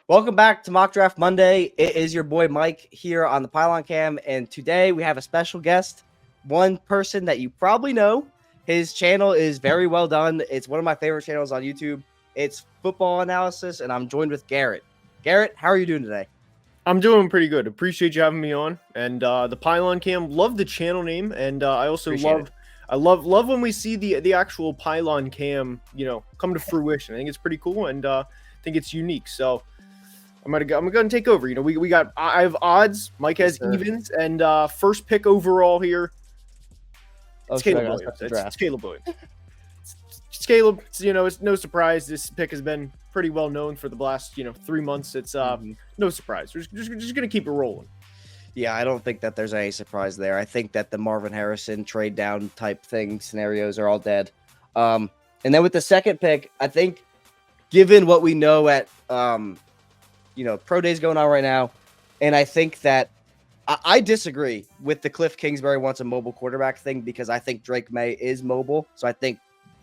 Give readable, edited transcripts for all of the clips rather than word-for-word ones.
Welcome back to Mock Draft Monday. It is your boy Mike here on the Pylon Cam, and today we have a special guest, one person that you probably know. His channel is very well done. It's one of my favorite channels on YouTube. It's football analysis, and I'm joined with Garrett. Garrett, how are you doing today? I'm doing pretty good. Appreciate you having me on. And the Pylon Cam, love the channel name, and I also Appreciate love when we see the actual Pylon Cam, come to fruition. I think it's pretty cool, and I think it's unique. So I'm gonna take over. I have odds. Mike has evens, and first pick overall here. It's Caleb Williams. It's Caleb Williams. It's Caleb. It's no surprise. This pick has been pretty well known for the last 3 months. It's no surprise. We're just gonna keep it rolling. Yeah, I don't think that there's any surprise there. I think that the Marvin Harrison trade down type thing scenarios are all dead. And then with the second pick, I think given what we know at pro days going on right now, and I think that I disagree with the Cliff Kingsbury wants a mobile quarterback thing because I think Drake May is mobile. So I think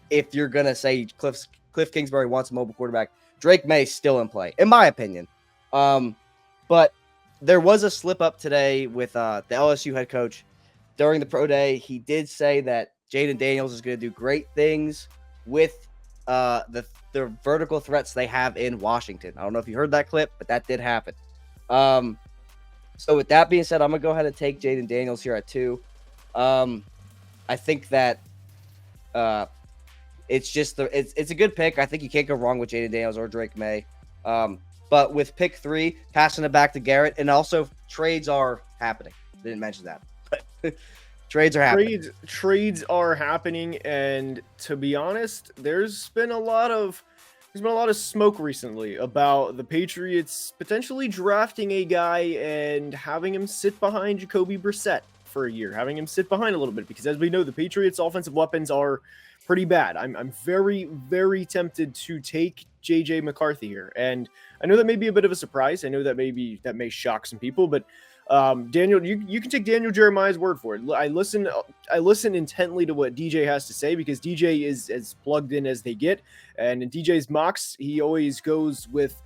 if you're gonna say Cliff Kingsbury wants a mobile quarterback, Drake May is still in play, in my opinion. But there was a slip up today with the LSU head coach during the pro day. He did say that Jaden Daniels is going to do great things with the vertical threats they have in Washington. I don't know if you heard that clip, but that did happen. So with that being said, I'm going to go ahead and take Jaden Daniels here at 2. I think that it's a good pick. I think you can't go wrong with Jaden Daniels or Drake May. But with pick 3, passing it back to Garrett, and also trades are happening. Didn't mention that, but trades are happening. Trades are happening, and to be honest, there's been a lot of smoke recently about the Patriots potentially drafting a guy and having him sit behind Jacoby Brissett for a year, having him sit behind a little bit, because as we know, the Patriots' offensive weapons are pretty bad. I'm very, very tempted to take JJ McCarthy here, and I know that may be a bit of a surprise. I know that may shock some people, but Daniel, you can take Daniel Jeremiah's word for it. I listen intently to what DJ has to say, because DJ is as plugged in as they get, and in DJ's mocks, he always goes with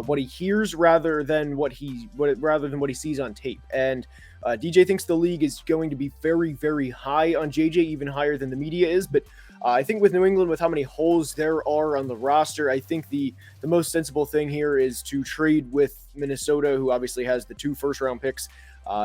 what he hears rather than what he sees on tape. And DJ thinks the league is going to be very, very high on JJ, even higher than the media is. But I think with New England, with how many holes there are on the roster, I think the most sensible thing here is to trade with Minnesota, who obviously has the 2 first-round picks.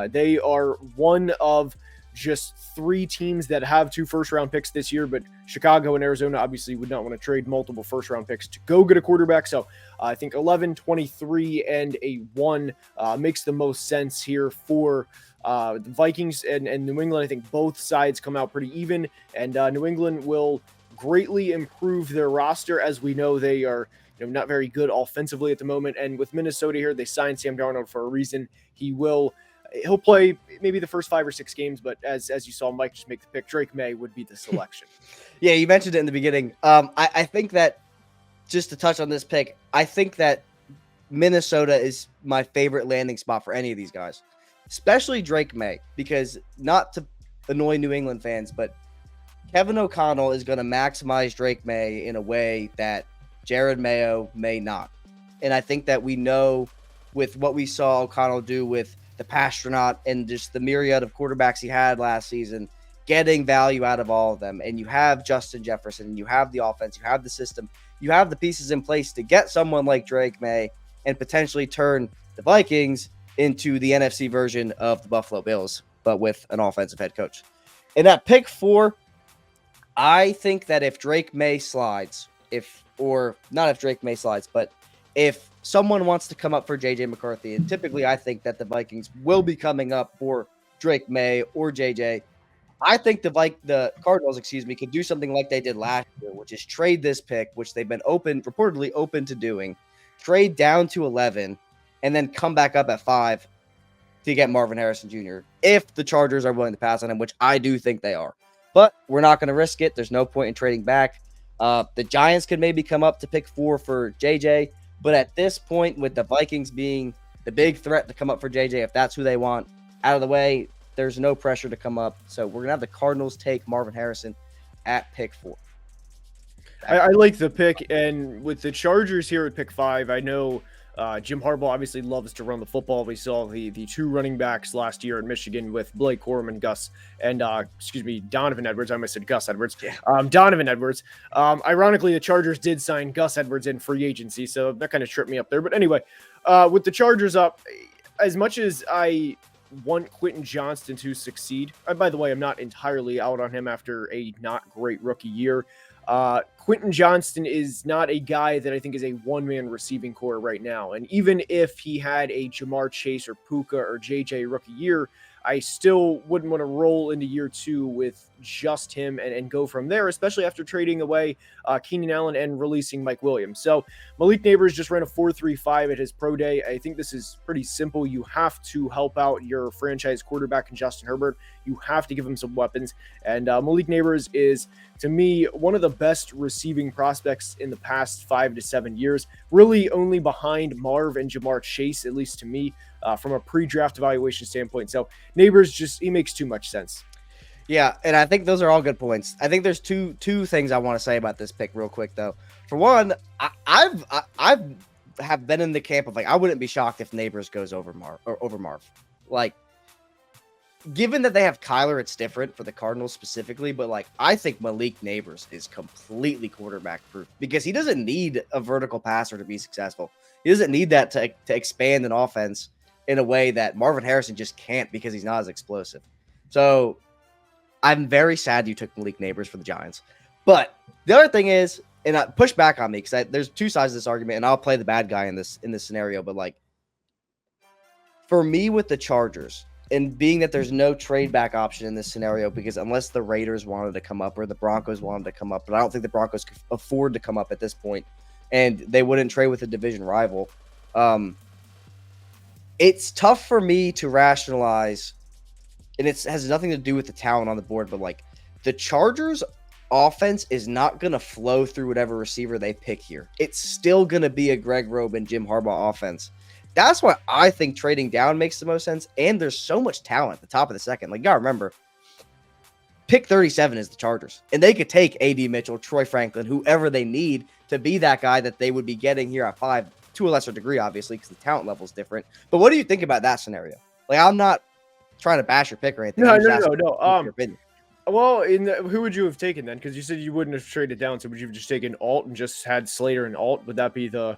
They are one of just 3 teams that have 2 first-round picks this year, but Chicago and Arizona obviously would not want to trade multiple first-round picks to go get a quarterback. So I think 11, 23, and a 1 makes the most sense here for the Vikings and New England. I think both sides come out pretty even, and New England will greatly improve their roster. As we know, they are not very good offensively at the moment, and with Minnesota here, they signed Sam Darnold for a reason. He'll play maybe the first 5 or 6 games, but as you saw Mike just make the pick, Drake May would be the selection. Yeah, you mentioned it in the beginning. I think that, just to touch on this pick, I think that Minnesota is my favorite landing spot for any of these guys, especially Drake May, because not to annoy New England fans, but Kevin O'Connell is going to maximize Drake May in a way that Jared Mayo may not. And I think that we know with what we saw O'Connell do with the Pastronaut and just the myriad of quarterbacks he had last season, getting value out of all of them. And you have Justin Jefferson, you have the offense, you have the system, you have the pieces in place to get someone like Drake May and potentially turn the Vikings into the NFC version of the Buffalo Bills, but with an offensive head coach. And at pick 4, I think that if Drake May slides, but if someone wants to come up for JJ McCarthy, and typically I think that the Vikings will be coming up for Drake May or JJ, I think the Cardinals, could do something like they did last year, which is trade this pick, which they've been reportedly open to doing, trade down to 11, and then come back up at 5 to get Marvin Harrison Jr. if the Chargers are willing to pass on him, which I do think they are. But we're not going to risk it. There's no point in trading back. The Giants could maybe come up to pick 4 for JJ, but at this point, with the Vikings being the big threat to come up for JJ, if that's who they want, out of the way, there's no pressure to come up. So we're going to have the Cardinals take Marvin Harrison at pick 4. I like the pick, and with the Chargers here at pick 5, I know Jim Harbaugh obviously loves to run the football. We saw the two running backs last year in Michigan with Blake Corum and Donovan Edwards. I almost said Gus Edwards. Yeah. Donovan Edwards. Ironically, the Chargers did sign Gus Edwards in free agency, so that kind of tripped me up there. But anyway, with the Chargers up, as much as I want Quentin Johnston to succeed, by the way, I'm not entirely out on him after a not great rookie year. Quentin Johnston is not a guy that I think is a one-man receiving core right now. And even if he had a Jamar Chase or Puka or JJ rookie year, I still wouldn't want to roll into year 2 with just him and go from there, especially after trading away Keenan Allen and releasing Mike Williams. So Malik Neighbors just ran a 4.35 at his pro day. I think this is pretty simple. You have to help out your franchise quarterback in Justin Herbert. You have to give him some weapons. And Malik Neighbors is, to me, one of the best receiving prospects in the past 5 to 7 years, really only behind Marv and Jamar Chase, at least to me, from a pre-draft evaluation standpoint. So Neighbors he makes too much sense. Yeah, and I think those are all good points. I think there's two things I want to say about this pick real quick though. For one, I've been in the camp of like I wouldn't be shocked if Neighbors goes over Marv. Like, given that they have Kyler, it's different for the Cardinals specifically, but like I think Malik Neighbors is completely quarterback proof because he doesn't need a vertical passer to be successful. He doesn't need that to expand an offense in a way that Marvin Harrison just can't because he's not as explosive. So I'm very sad you took Malik Neighbors for the Giants. But the other thing is, and push back on me because there's two sides of this argument, and I'll play the bad guy in this scenario. But like, for me with the Chargers, and being that there's no trade back option in this scenario, because unless the Raiders wanted to come up or the Broncos wanted to come up, but I don't think the Broncos could afford to come up at this point, and they wouldn't trade with a division rival. It's tough for me to rationalize, and it has nothing to do with the talent on the board, but like the Chargers offense is not going to flow through whatever receiver they pick here. It's still going to be a Greg Robe and Jim Harbaugh offense. That's why I think trading down makes the most sense, and there's so much talent at the top of the second. Like, you got to remember, pick 37 is the Chargers, and they could take A.D. Mitchell, Troy Franklin, whoever they need to be that guy that they would be getting here at 5, to a lesser degree, obviously, because the talent level is different. But what do you think about that scenario? Like, I'm not trying to bash your pick or anything. No. Your opinion. Well, who would you have taken then? Because you said you wouldn't have traded down, so would you have just taken Alt and just had Slater and Alt? Would that be the?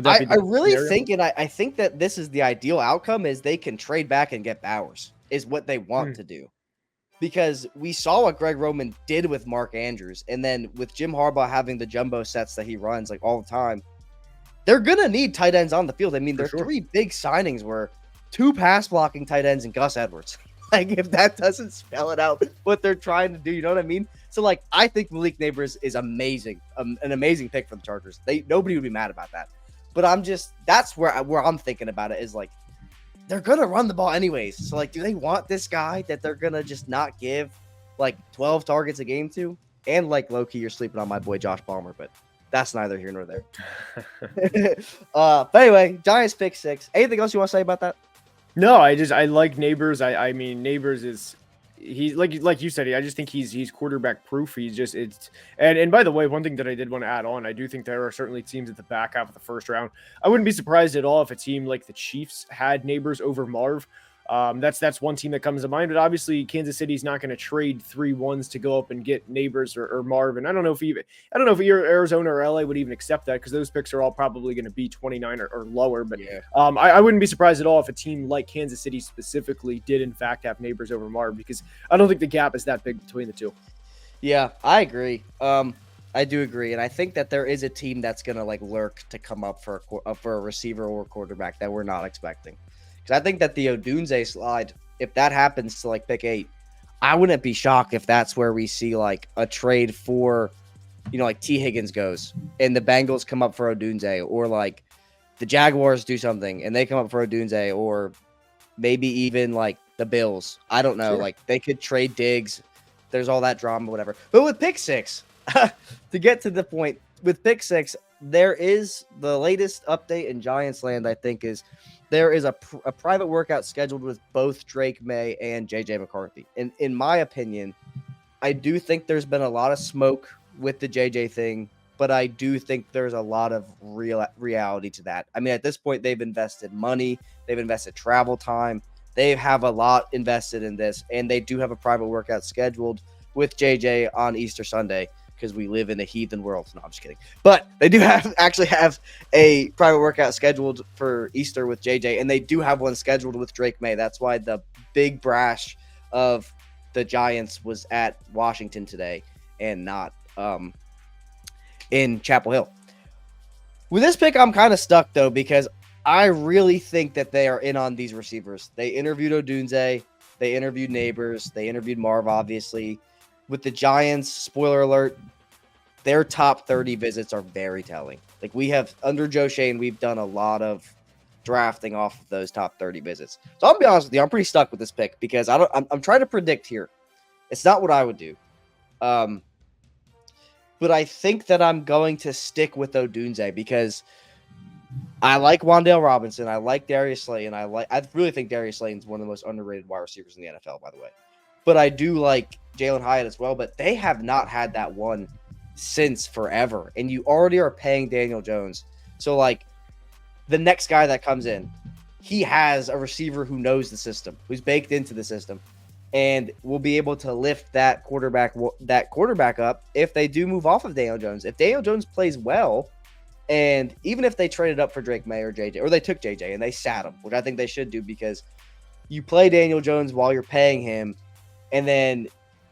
I really think, and I think that this is the ideal outcome, is they can trade back and get Bowers, is what they want to do. Because we saw what Greg Roman did with Mark Andrews, and then with Jim Harbaugh having the jumbo sets that he runs like all the time, they're going to need tight ends on the field. I mean, their 3 big signings were 2 pass blocking tight ends and Gus Edwards. Like, if that doesn't spell it out, what they're trying to do, you know what I mean? So, like, I think Malik Neighbors is amazing, an amazing pick for the Chargers. Nobody would be mad about that. But that's where I'm thinking about it, is like, they're going to run the ball anyways. So, like, do they want this guy that they're going to just not give, like, 12 targets a game to? And, like, low-key, you're sleeping on my boy Josh Palmer, but that's neither here nor there. But anyway, Giants pick 6. Anything else you want to say about that? No, I like Neighbors. I mean, Neighbors is, he's like you said, I just think he's quarterback proof. And by the way, one thing that I did want to add on, I do think there are certainly teams at the back half of the first round. I wouldn't be surprised at all if a team like the Chiefs had Neighbors over Marv. That's one team that comes to mind, but obviously Kansas City's not going to trade 3 1s to go up and get Neighbors or Marvin. I don't know if Arizona or LA would even accept that, because those picks are all probably going to be 29 or lower. But yeah. I wouldn't be surprised at all if a team like Kansas City specifically did in fact have Neighbors over Marv, because I don't think the gap is that big between the two. Yeah, I agree. I do agree, and I think that there is a team that's going to like lurk to come up for a receiver or quarterback that we're not expecting. I think that the Odunze slide, if that happens to like pick 8, I wouldn't be shocked if that's where we see like a trade for, like T. Higgins goes and the Bengals come up for Odunze, or like the Jaguars do something and they come up for Odunze, or maybe even like the Bills. I don't know. Sure. Like they could trade Diggs. There's all that drama, whatever. But with pick 6, to get to the point, with pick 6, there is the latest update in Giants land, I think, is there is a private workout scheduled with both Drake May and JJ McCarthy. And in my opinion, I do think there's been a lot of smoke with the JJ thing but I do think there's a lot of reality to that. I mean, at this point, they've invested money, they've invested travel time, they have a lot invested in this, and they do have a private workout scheduled with JJ on Easter Sunday because we live in a heathen world. No, I'm just kidding. But they do actually have a private workout scheduled for Easter with JJ, and they do have one scheduled with Drake May. That's why the big brash of the Giants was at Washington today and not in Chapel Hill. With this pick, I'm kind of stuck, though, because I really think that they are in on these receivers. They interviewed Odunze. They interviewed Neighbors. They interviewed Marv, obviously. With the Giants, spoiler alert, their top 30 visits are very telling. Like, we have, under Joe Shane, we've done a lot of drafting off of those top 30 visits. So I'll be honest with you, I'm pretty stuck with this pick because I'm trying to predict here. It's not what I would do. But I think that I'm going to stick with Odunze because I like Wan'Dale Robinson. I like Darius Slayton. I really think Darius Slayton is one of the most underrated wide receivers in the NFL, by the way. But I do like Jalen Hyatt as well. But they have not had that one since forever. And you already are paying Daniel Jones. So, like, the next guy that comes in, he has a receiver who knows the system, who's baked into the system, and will be able to lift that quarterback up if they do move off of Daniel Jones. If Daniel Jones plays well, and even if they traded up for Drake May or JJ, or they took JJ and they sat him, which I think they should do because you play Daniel Jones while you're paying him, and then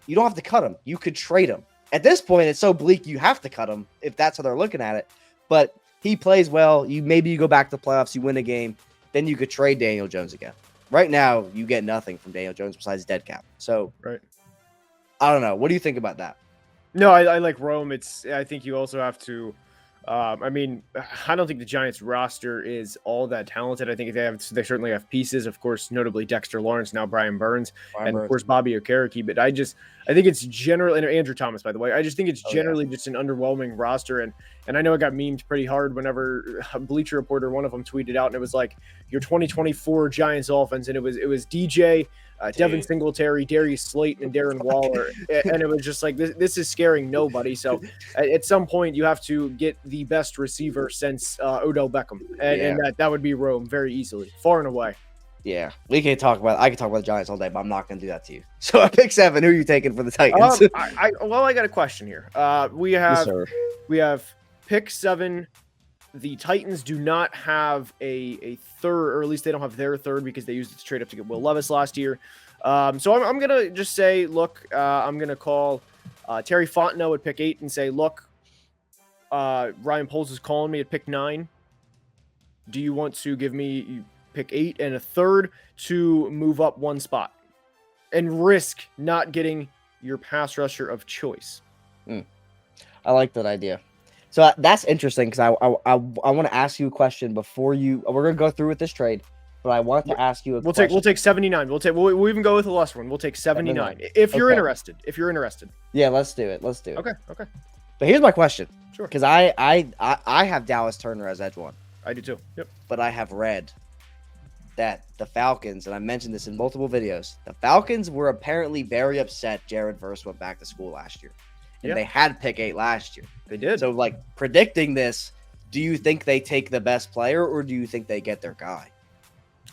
you don't have to cut him. You could trade him. At this point, it's so bleak you have to cut him if that's how they're looking at it. But he plays well. Maybe you go back to the playoffs, you win a game, then you could trade Daniel Jones again. Right now, you get nothing from Daniel Jones besides dead cap. So, right. I don't know. What do you think about that? No, I like Rome. I think you also have to. I mean, I don't think the Giants roster is all that talented. I think they certainly have pieces, of course, notably Dexter Lawrence, now Brian Burns, of course Bobby Okereke. But I think it's generally, and Andrew Thomas, by the way. I just think it's generally just an underwhelming roster, and I know it got memed pretty hard whenever Bleacher Reporter, one of them, tweeted out, and it was like your 2024 Giants offense, and it was DJ. Devin Singletary, Darius Slayton, and Darren Waller, and it was just like this is scaring nobody. So at some point you have to get the best receiver since Odell Beckham, and that would be Rome very easily, far and away. Yeah, I can talk about the Giants all day, but I'm not going to do that to you. So at pick 7, who are you taking for the Titans? I got a question here. We have pick 7. The Titans do not have a third, or at least they don't have their third because they used it to trade up to get Will Levis last year. So I'm going to just say, look, I'm going to call Terry Fontenot at pick 8 and say, look, Ryan Poles is calling me at pick 9. Do you want to give me pick 8 and a third to move up one spot and risk not getting your pass rusher of choice? I like that idea. So that's interesting because I want to ask you a question before we're going to go through with this trade, but I want to ask you a question. We'll take 79. We'll even go with the lesser one. We'll take 79 if you're interested. Yeah, let's do it. Okay. But here's my question. Sure. Because I have Dallas Turner as edge one. I do too. Yep. But I have read that the Falcons, and I mentioned this in multiple videos, the Falcons were apparently very upset Jared Verse went back to school last year. And they had pick 8 last year. They did. So, like, predicting this, do you think they take the best player or do you think they get their guy?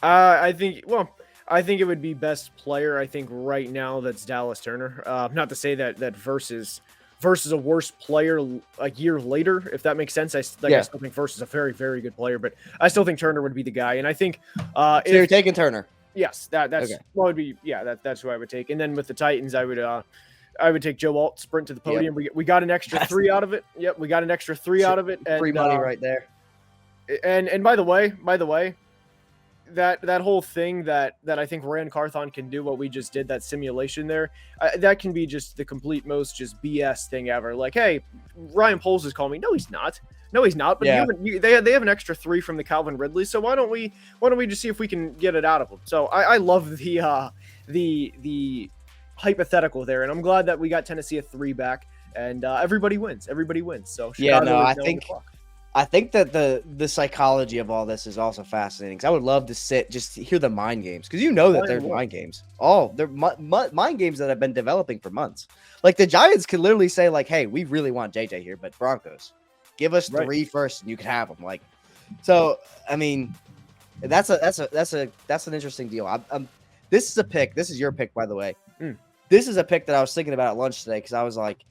I think it would be best player. I think right now that's Dallas Turner. Not to say that Verse is a worse player a year later, if that makes sense. I still think Verse is a very, very good player, but I still think Turner would be the guy. And I think so you're taking Turner. Yes, that's okay. What would be that's who I would take. And then with the Titans, I would take Joe Alt, sprint to the podium. Yep. We got an extra 3 out of it. Yep, we got an extra 3 out of it. And, free money right there. And by the way, that whole thing that I think Rand Carthon can do, what we just did, that simulation there, that can be just the complete most just BS thing ever. Like, hey, Ryan Poles is calling me. No, he's not. But they have an extra 3 from the Calvin Ridley. So why don't we just see if we can get it out of them? So I love the hypothetical there, and I'm glad that we got Tennessee a 3 back, and everybody wins. So I think that the psychology of all this is also fascinating, because I would love to just hear the mind games, because that there's mind games. They're mind games that have been developing for months. Like, the Giants could literally say, like, hey, we really want JJ here, but Broncos, Give us Right. 3 first, and you can have them. Like, so I mean, that's an interesting deal. This is a pick. This is your pick, by the way. This is a pick that I was thinking about at lunch today because I was like,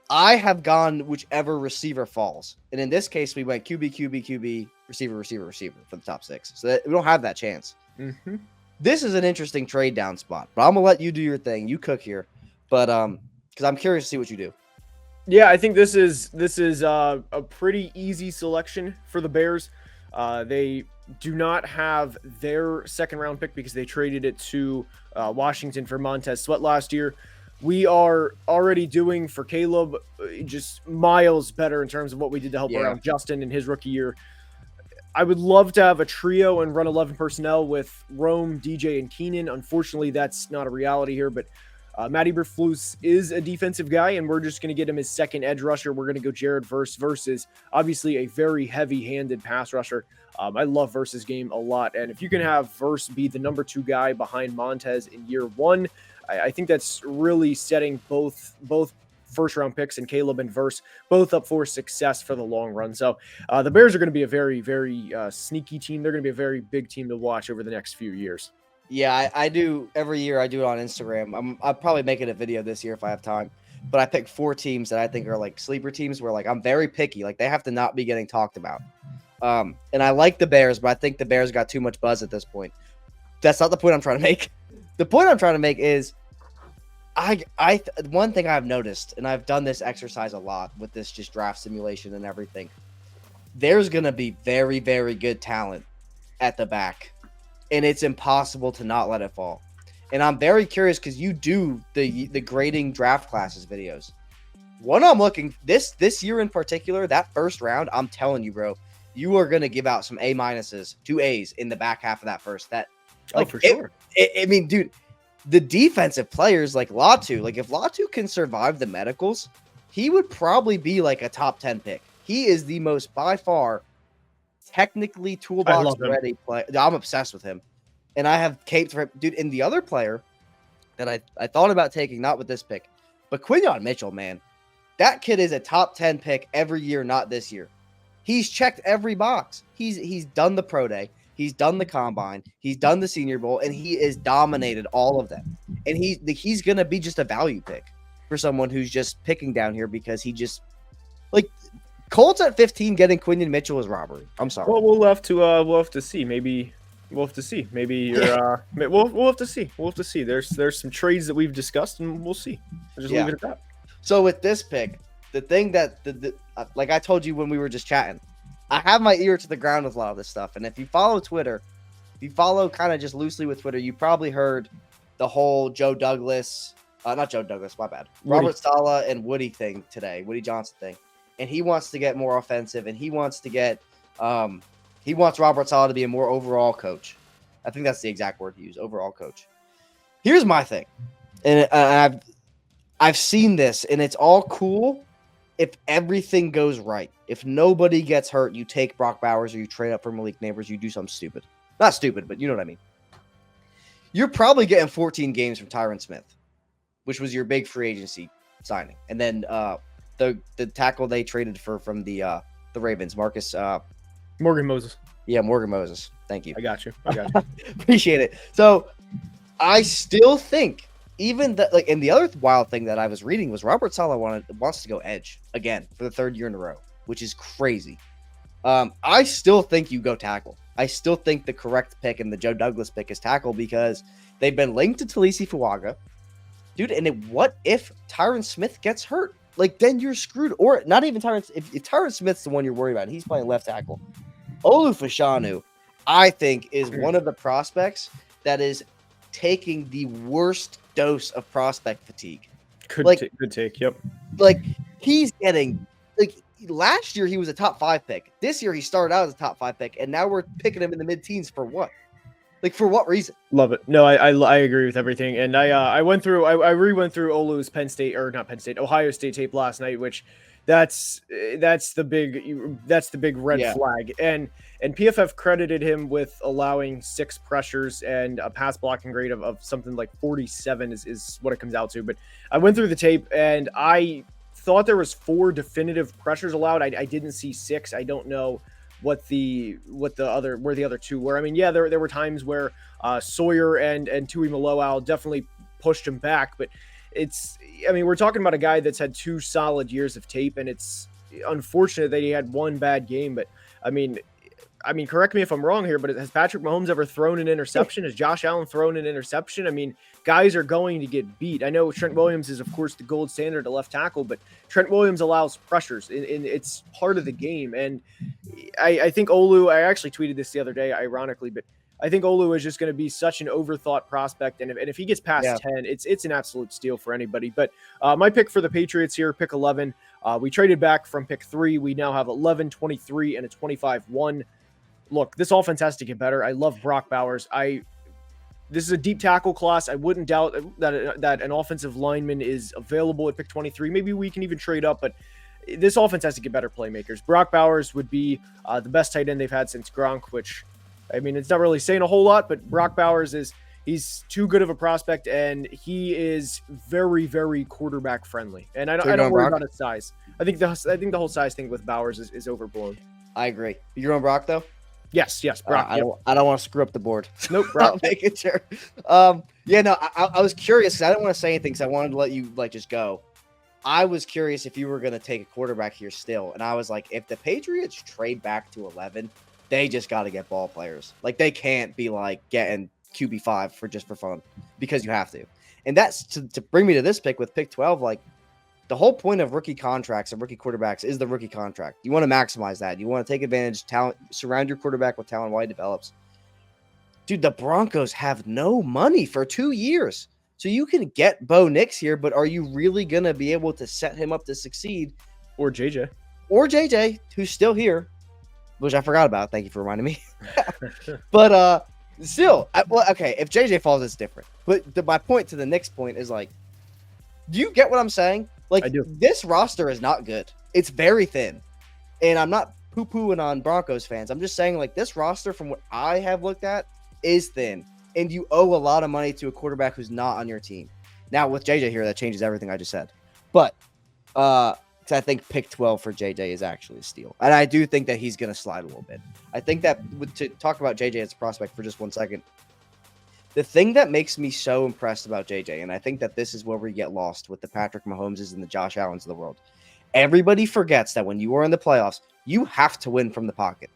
I have gone whichever receiver falls, and in this case, we went QB, QB, QB, receiver, receiver, receiver for the top 6. So we don't have that chance. Mm-hmm. This is an interesting trade down spot, but I'm gonna let you do your thing. You cook here, but because I'm curious to see what you do. Yeah, I think this is a pretty easy selection for the Bears. They do not have their second round pick because they traded it to Washington for Montez Sweat last year. We are already doing for Caleb just miles better in terms of what we did to help around Justin in his rookie year. I would love to have a trio and run 11 personnel with Rome, DJ, and Keenan. Unfortunately, that's not a reality here, but Matty Eberflus is a defensive guy, and we're just going to get him his second edge rusher. We're going to go Jared Verse versus obviously a very heavy-handed pass rusher. I love Verse's game a lot, and if you can have Verse be the number 2 guy behind Montez in year 1, I think that's really setting both first-round picks and Caleb and Verse both up for success for the long run. So the Bears are going to be a very, very sneaky team. They're going to be a very big team to watch over the next few years. Yeah, I do. Every year I do it on Instagram. I'll probably make it a video this year if I have time. But I pick 4 teams that I think are like sleeper teams where like I'm very picky. Like they have to not be getting talked about. And I like the Bears, but I think the Bears got too much buzz at this point. That's not the point I'm trying to make. The point I'm trying to make is one thing I've noticed, and I've done this exercise a lot with this just draft simulation and everything. There's going to be very, very good talent at the back, and it's impossible to not let it fall. And I'm very curious because you do the grading draft classes videos. One I'm looking this year in particular, that first round, I'm telling you, bro, you are going to give out some A minuses, 2 A's in the back half of that first. For sure. I mean, dude, the defensive players like Latu, like if Latu can survive the medicals, he would probably be like a top 10 pick. He is the most by far technically toolbox ready player. I'm obsessed with him. And I have caped for him. Dude, and the other player that I thought about taking, not with this pick, but Quinyon Mitchell, man. That kid is a top 10 pick every year, not this year. He's checked every box. He's done the pro day. He's done the combine. He's done the Senior Bowl, and he has dominated all of them. And he's going to be just a value pick for someone who's just picking down here because he just – like, Colts at 15 getting Quinyon Mitchell is robbery. I'm sorry. Well, we'll have to see. Maybe we'll have to see. Maybe you're we'll have to see. We'll have to see. There's some trades that we've discussed, and we'll see. I'll just leave it at that. So with this pick, the thing that like I told you when we were just chatting, I have my ear to the ground with a lot of this stuff. And if you follow Twitter, if you follow kind of just loosely with Twitter, you probably heard the whole Joe Douglas, not Joe Douglas, my bad, Robert Saleh and Woody thing today, Woody Johnson thing. And he wants to get more offensive, and he wants to get he wants Robert Saleh to be a more overall coach. I think that's the exact word he used, overall coach. Here's my thing. And I've seen this, and it's all cool if everything goes right. If nobody gets hurt, you take Brock Bowers or you trade up for Malik Neighbors, you do something stupid. Not stupid, but you know what I mean. You're probably getting 14 games from Tyron Smith, which was your big free agency signing. And then the tackle they traded from the Ravens, Morgan Moses. Yeah, Morgan Moses. Thank you. I got you. Appreciate it. So I still think even that, like, and the other wild thing that I was reading was Robert Saleh wants to go edge again for the 3rd year in a row, which is crazy. I still think you go tackle. I still think the correct pick and the Joe Douglas pick is tackle because they've been linked to Talisi Fuaga. Dude, and what if Tyron Smith gets hurt? Like, then you're screwed. Or not even Tyron. If Tyron Smith's the one you're worried about, he's playing left tackle. Olu Fashanu, I think, is one of the prospects that is taking the worst dose of prospect fatigue. Good take. Yep. Like, he's getting, like, last year he was a top 5 pick. This year he started out as a top 5 pick, and now we're picking him in the mid-teens for what? Like, for what reason? Love it. No, I agree with everything. And I re-went through Olu's Ohio State tape last night, which that's the big red flag. And PFF credited him with allowing 6 pressures and a pass blocking grade of something like 47 is what it comes out to. But I went through the tape, and I thought there was 4 definitive pressures allowed. I didn't see 6. I don't know where the other 2 were. I mean, yeah, there were times where Sawyer and Tui Maloau definitely pushed him back, but we're talking about a guy that's had 2 solid years of tape, and it's unfortunate that he had 1 bad game. But I mean, correct me if I'm wrong here, but has Patrick Mahomes ever thrown an interception? Has Josh Allen thrown an interception? I mean, guys are going to get beat. I know Trent Williams is, of course, the gold standard at left tackle, but Trent Williams allows pressures, and it's part of the game. And I think Olu, I actually tweeted this the other day, ironically, but I think Olu is just going to be such an overthought prospect, and if he gets past 10, it's an absolute steal for anybody. But my pick for the Patriots here, pick 11, we traded back from pick 3. We now have 11, 23, and a 25-1. Look, this offense has to get better. I love Brock Bowers. This is a deep tackle class. I wouldn't doubt that an offensive lineman is available at pick 23. Maybe we can even trade up, but this offense has to get better playmakers. Brock Bowers would be the best tight end they've had since Gronk, which, I mean, it's not really saying a whole lot, but Brock Bowers he's too good of a prospect, and he is very, very quarterback friendly. And I don't worry about his size. I think the whole size thing with Bowers is overblown. I agree. You're on Brock though? Yes, Brock. I don't want to screw up the board. Nope, Brock. Making sure. I was curious because I didn't want to say anything because I wanted to let you just go. I was curious if you were going to take a quarterback here still, and I was like, if the Patriots trade back to 11, they just got to get ball players. Like, they can't be like getting QB5 for fun, because you have to. And that's to bring me to this pick with pick 12. Like, the whole point of rookie contracts and rookie quarterbacks is the rookie contract. You want to maximize that. You want to take advantage, talent, surround your quarterback with talent while he develops. Dude, the Broncos have no money for 2 years. So you can get Bo Nix here, but are you really going to be able to set him up to succeed? Or JJ. Or JJ, who's still here, which I forgot about. Thank you for reminding me. But still, okay, if JJ falls, it's different. But my point to the next point is, like, do you get what I'm saying? Like, I do. This roster is not good. It's very thin. And I'm not poo-pooing on Broncos fans. I'm just saying, like, this roster, from what I have looked at, is thin. And you owe a lot of money to a quarterback who's not on your team. Now, with JJ here, that changes everything I just said. But I think pick 12 for JJ is actually a steal. And I do think that he's going to slide a little bit. I think that, to talk about JJ as a prospect for just 1 second, the thing that makes me so impressed about JJ, and I think that this is where we get lost with the Patrick Mahomeses and the Josh Allens of the world. Everybody forgets that when you are in the playoffs, you have to win from the pocket.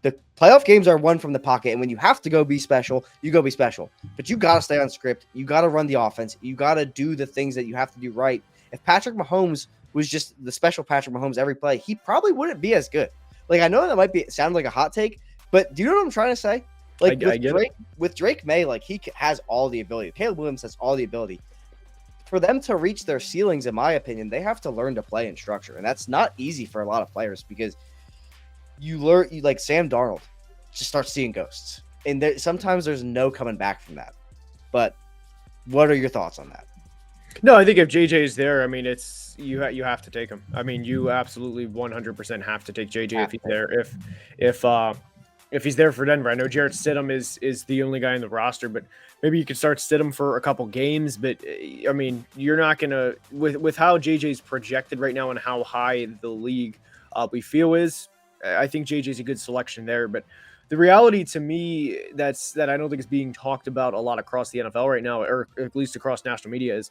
The playoff games are won from the pocket, and when you have to go be special, you go be special. But you got to stay on script. You got to run the offense. You got to do the things that you have to do right. If Patrick Mahomes was just the special Patrick Mahomes every play, he probably wouldn't be as good. Like, I know that sound like a hot take, but do you know what I'm trying to say? Like, with Drake May, like, he has all the ability. Caleb Williams has all the ability. For them to reach their ceilings, in my opinion, they have to learn to play in structure. And that's not easy for a lot of players, because like Sam Darnold just starts seeing ghosts. And sometimes there's no coming back from that. But what are your thoughts on that? No, I think if JJ is there, I mean, it's you have to take him. I mean, you absolutely 100% have to take JJ if he's there. If he's there for Denver. I know Jarrett Stidham is the only guy in the roster, but maybe you could start Stidham for a couple games. But I mean, you're not gonna with how JJ's projected right now and how high the league we feel is. I think JJ's a good selection there. But the reality to me that I don't think is being talked about a lot across the NFL right now, or at least across national media, is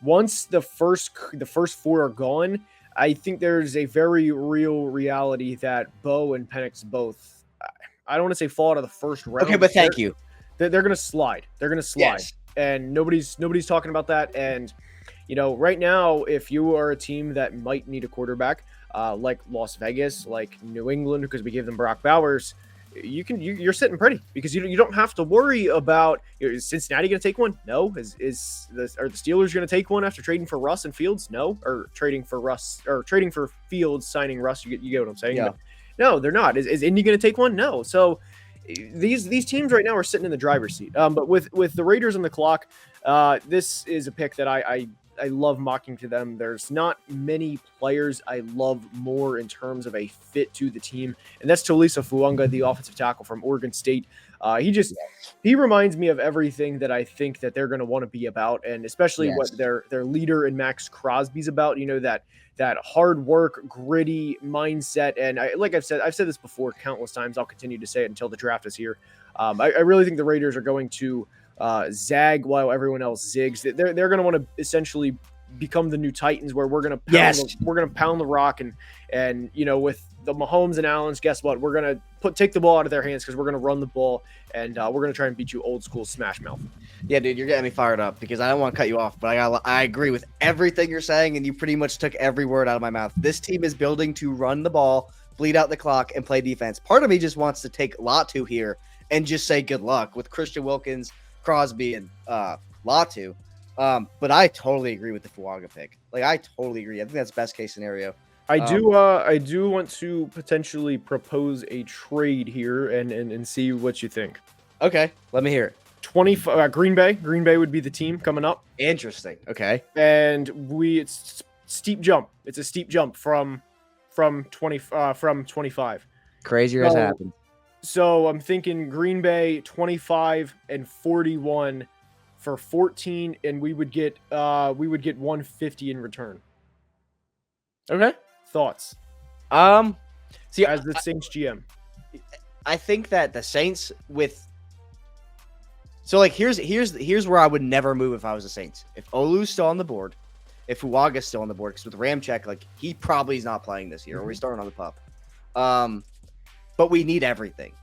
once the first 4 are gone, I think there's a very real reality that Bo and Penix both, I don't want to say fall out of the first round. Okay, but thank you. They're going to slide. They're going to slide. Yes. And nobody's talking about that. And, you know, right now, if you are a team that might need a quarterback, like Las Vegas, like New England, because we gave them Brock Bowers, you're sitting pretty, because you don't have to worry about, is Cincinnati going to take one? No. Are the Steelers going to take one after trading for Russ and Fields? No. Or trading for Fields, signing Russ. You get what I'm saying? Yeah. But no, they're not. Is Indy going to take one? No. So these teams right now are sitting in the driver's seat. But with the Raiders on the clock, this is a pick that I love mocking to them. There's not many players I love more in terms of a fit to the team, and that's Tolisa Fuanga, the offensive tackle from Oregon State. He reminds me of everything that I think that they're going to want to be about, and especially what their leader in Max Crosby's about. That hard work, gritty mindset, and I've said this before countless times. I'll continue to say it until the draft is here. I really think the Raiders are going to zag while everyone else zigs. They're going to want to essentially become the new Titans, where we're going to pound the rock, and with the Mahomes and Allens, guess what? We're going to take the ball out of their hands because we're going to run the ball, and we're going to try and beat you old school smash mouth. Yeah, dude, you're getting me fired up because I don't want to cut you off, but I agree with everything you're saying, and you pretty much took every word out of my mouth. This team is building to run the ball, bleed out the clock, and play defense. Part of me just wants to take Latu here and just say good luck with Christian Wilkins, Crosby, and Latu. But I totally agree with the Fuaga pick. I totally agree. I think that's best case scenario. I do want to potentially propose a trade here and see what you think. Okay, let me hear it. 25 Green Bay would be the team coming up. Interesting. Okay. And it's steep jump. It's a steep jump from 25. Crazier has happened. So I'm thinking Green Bay 25 and 41 for 14, and we would get 150 in return. Okay. Thoughts? See, as the Saints GM, I think that the Saints here's where I would never move if I was the Saints. If Olu's still on the board, if Fuaga's still on the board, because with Ramczyk, he probably is not playing this year, or we're starting on the pup. But we need everything.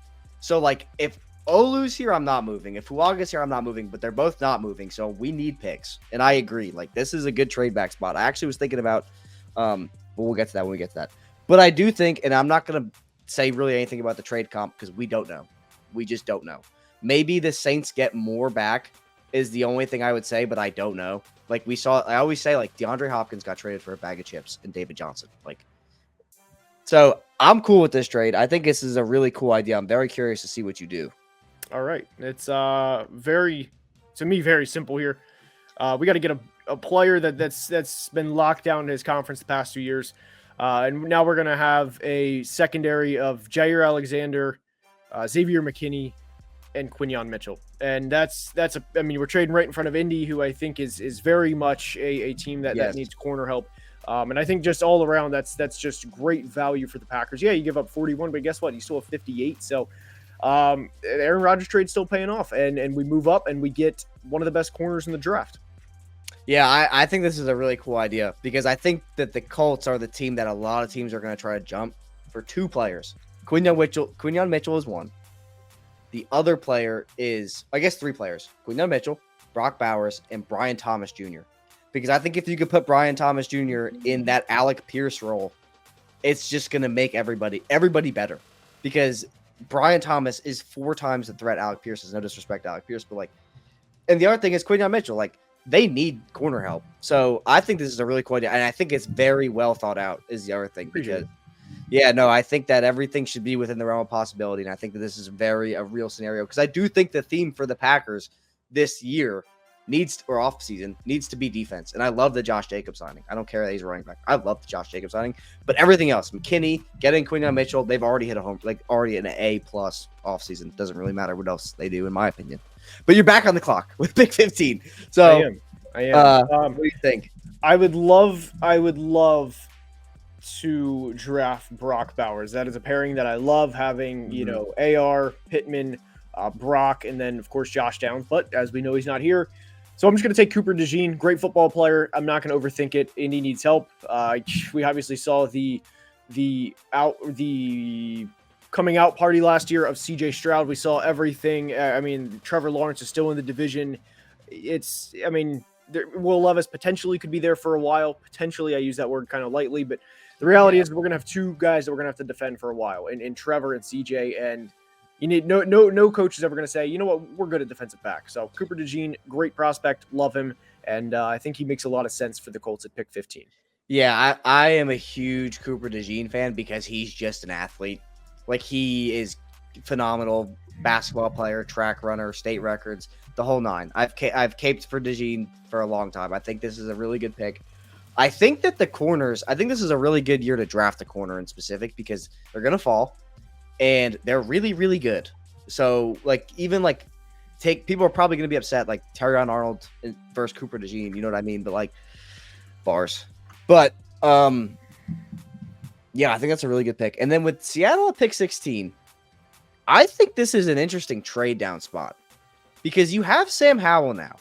So if Olu's here, I'm not moving. If Fuaga's here, I'm not moving. But they're both not moving, so we need picks. And I agree. This is a good trade back spot. I actually was thinking about, but we'll get to that when we get to that. But I do think, and I'm not gonna say really anything about the trade comp because we don't know. We just don't know. Maybe the Saints get more back is the only thing I would say, but I don't know. We saw, I always say DeAndre Hopkins got traded for a bag of chips and David Johnson. So I'm cool with this trade. I think this is a really cool idea. I'm very curious to see what you do. All right. It's very simple here. We got to get a player that's been locked down in his conference the past 2 years. And now we're going to have a secondary of Jair Alexander, Xavier McKinney, and Quinyon Mitchell. And we're trading right in front of Indy, who I think is very much a team that needs corner help. And I think just all around, that's just great value for the Packers. Yeah, you give up 41, but guess what? You still have 58. So Aaron Rodgers trade still paying off, and we move up and we get one of the best corners in the draft. Yeah, I think this is a really cool idea because I think that the Colts are the team that a lot of teams are going to try to jump for two players. Quinyon Mitchell is one. The other player is, I guess, three players. Quinyon Mitchell, Brock Bowers, and Brian Thomas Jr. Because I think if you could put Brian Thomas Jr. in that Alec Pierce role, it's just going to make everybody better. Because Brian Thomas is 4 times the threat Alec Pierce is. No disrespect to Alec Pierce, but and the other thing is Quinyon Mitchell, they need corner help. So I think this is a really cool idea, and I think it's very well thought out is the other thing. Because, I think that everything should be within the realm of possibility, and I think that this is a real scenario. Because I do think the theme for the Packers this year off season needs to be defense. And I love the Josh Jacobs signing. I don't care that he's a running back. I love the Josh Jacobs signing. But everything else, McKinney, getting Quinyon Mitchell, they've already hit a home, already an A+ off season. Doesn't really matter what else they do, in my opinion. But you're back on the clock with pick 15. So I am. What do you think? I would love to draft Brock Bowers. That is a pairing that I love having, AR, Pittman, Brock, and then of course Josh Downs. But as we know, he's not here. So I'm just going to take Cooper DeJean, great football player. I'm not going to overthink it. Indy needs help. We obviously saw the coming out party last year of CJ Stroud. We saw everything. Trevor Lawrence is still in the division. Will Levis potentially could be there for a while. Potentially, I use that word kind of lightly, but the reality is we're going to have two guys that we're going to have to defend for a while, and Trevor and CJ. And you need no coach is ever going to say, you know what, we're good at defensive back. So Cooper DeJean, great prospect, love him, and I think he makes a lot of sense for the Colts at pick 15. Yeah, I am a huge Cooper DeJean fan because he's just an athlete. He is phenomenal basketball player, track runner, state records, the whole nine. I've caped for DeJean for a long time. I think this is a really good pick. I think that the corners, I think this is a really good year to draft a corner in specific because they're going to fall and they're really, really good. So like even like people are probably going to be upset like Terrion Arnold versus Cooper DeJean. You know what I mean? But like bars. But yeah, I think that's a really good pick. And then with Seattle at pick 16, I think this is an interesting trade down spot because you have Sam Howell now.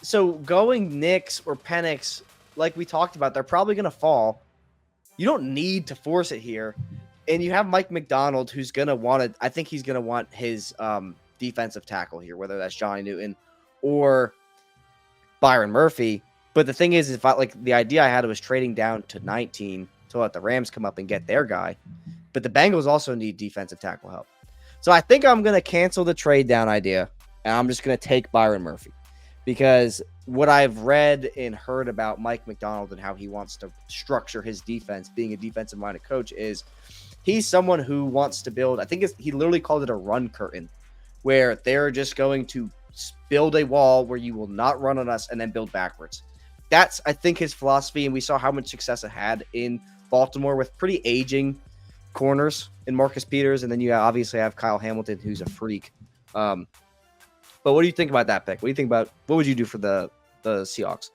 So going Knicks or Penix, like we talked about, they're probably going to fall. You don't need to force it here. And you have Mike McDonald, who's going to want it. I think he's going to want his defensive tackle here, whether that's Johnny Newton or Byron Murphy. But the thing is, the idea I had was trading down to 19 to let the Rams come up and get their guy. But the Bengals also need defensive tackle help. So I think I'm going to cancel the trade down idea, and I'm just going to take Byron Murphy. Because what I've read and heard about Mike McDonald and how he wants to structure his defense, being a defensive-minded coach, is he's someone who wants to build, I think he literally called it a run curtain, where they're just going to build a wall where you will not run on us and then build backwards. That's, I think, his philosophy, and we saw how much success it had in Baltimore with pretty aging corners in Marcus Peters, and then you obviously have Kyle Hamilton, who's a freak. But what do you think about that pick? What would you do for the Seahawks?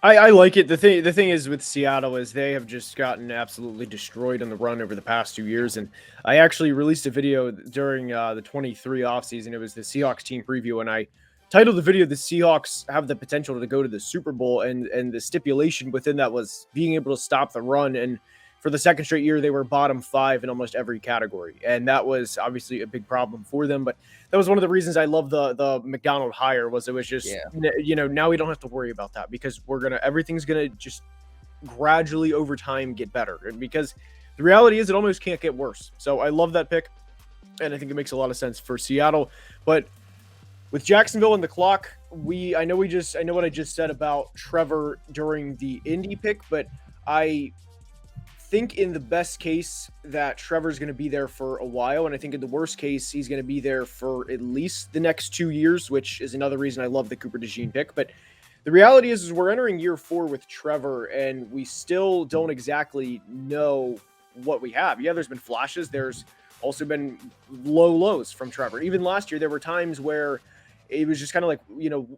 I like it. The thing is with Seattle is they have just gotten absolutely destroyed on the run over the past 2 years. And I actually released a video during the 23 offseason. It was the Seahawks team preview, and I titled the video "The Seahawks Have the Potential to Go to the Super Bowl," and the stipulation within that was being able to stop the run. And for the second straight year, they were bottom 5 in almost every category, and that was obviously a big problem for them. But that was one of the reasons I love the McDonald hire. Was it was just now we don't have to worry about that because everything's gonna just gradually over time get better, and because the reality is it almost can't get worse. So I love that pick, and I think it makes a lot of sense for Seattle. But with Jacksonville and the clock, I know what I just said about Trevor during the Indy pick, but I think in the best case that Trevor's going to be there for a while, and I think in the worst case he's going to be there for at least the next 2 years, which is another reason I love the Cooper DeJean pick. But the reality is we're entering year 4 with Trevor, and we still don't exactly know what we have. Yeah, there's been flashes. There's also been low lows from Trevor. Even last year, there were times where it was just kind of like,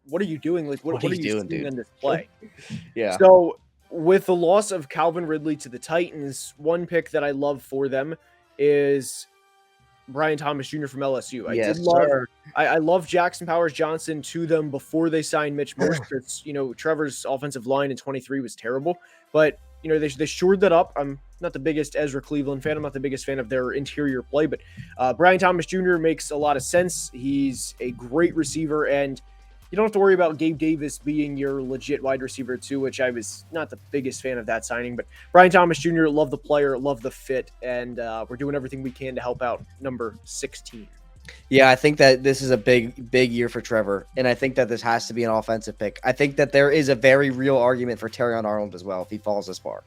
what are you doing? Like, what are you doing, dude, in this play? Yeah. So with the loss of Calvin Ridley to the Titans, one pick that I love for them is Brian Thomas Jr. from LSU. I love Jackson Powers Johnson to them before they signed Mitch Morse because, Trevor's offensive line in 23 was terrible, but they shored that up. I'm not the biggest Ezra Cleveland fan. I'm not the biggest fan of their interior play, but Brian Thomas Jr. makes a lot of sense. He's a great receiver, and you don't have to worry about Gabe Davis being your legit wide receiver too, which I was not the biggest fan of that signing. But Brian Thomas Jr., love the player, love the fit, and we're doing everything we can to help out number 16. Yeah, I think that this is a big year for Trevor, and I think that this has to be an offensive pick. I think that there is a very real argument for Terrion Arnold as well if he falls this far.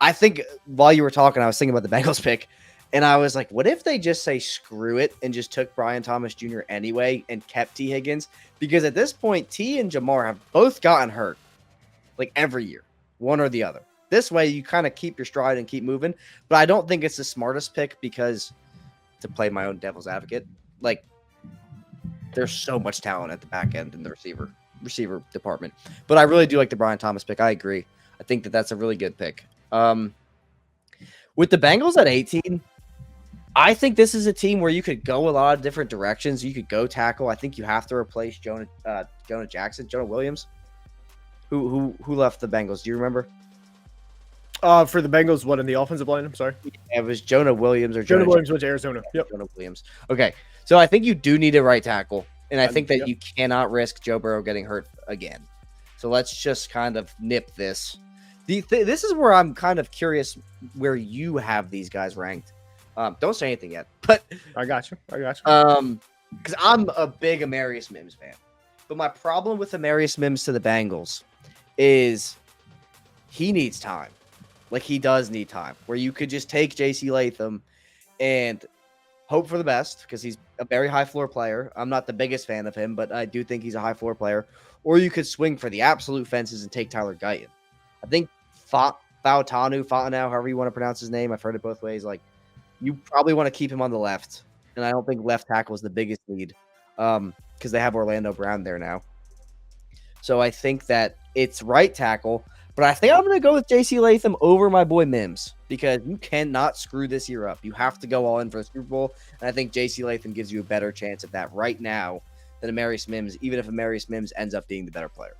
I think while you were talking, I was thinking about the Bengals pick, and I was like, what if they just say screw it and just took Brian Thomas Jr. anyway and kept T. Higgins? Because at this point, T and Jamar have both gotten hurt like every year, one or the other. This way, you kind of keep your stride and keep moving. But I don't think it's the smartest pick because, to play my own devil's advocate, like there's so much talent at the back end in the receiver department. But I really do like the Brian Thomas pick. I agree. I think that that's a really good pick. With the Bengals at 18, I think this is a team where you could go a lot of different directions. You could go tackle. I think you have to replace Jonah Williams, who left the Bengals. Do you remember? For the Bengals, what in the offensive line? I'm sorry. It was Jonah Williams or Jonah Williams went to Arizona. Yep. Jonah Williams. Okay, so I think you do need a right tackle, and I think that you cannot risk Joe Burrow getting hurt again. So let's just kind of nip this. This is where I'm kind of curious where you have these guys ranked. Don't say anything yet, but I got you. Because I'm a big Amarius Mims fan, but my problem with Amarius Mims to the Bengals is he needs time. Like he does need time. Where you could just take J.C. Latham and hope for the best because he's a very high floor player. I'm not the biggest fan of him, but I do think he's a high floor player. Or you could swing for the absolute fences and take Tyler Guyton. I think Fontenot, however you want to pronounce his name, I've heard it both ways. Like, you probably want to keep him on the left. and I don't think left tackle is the biggest need because they have Orlando Brown there now. So I think that it's right tackle, but I think I'm going to go with J.C. Latham over my boy Mims because you cannot screw this year up. You have to go all in for the Super Bowl, and I think J.C. Latham gives you a better chance at that right now than Amarius Mims, even if Amarius Mims ends up being the better player.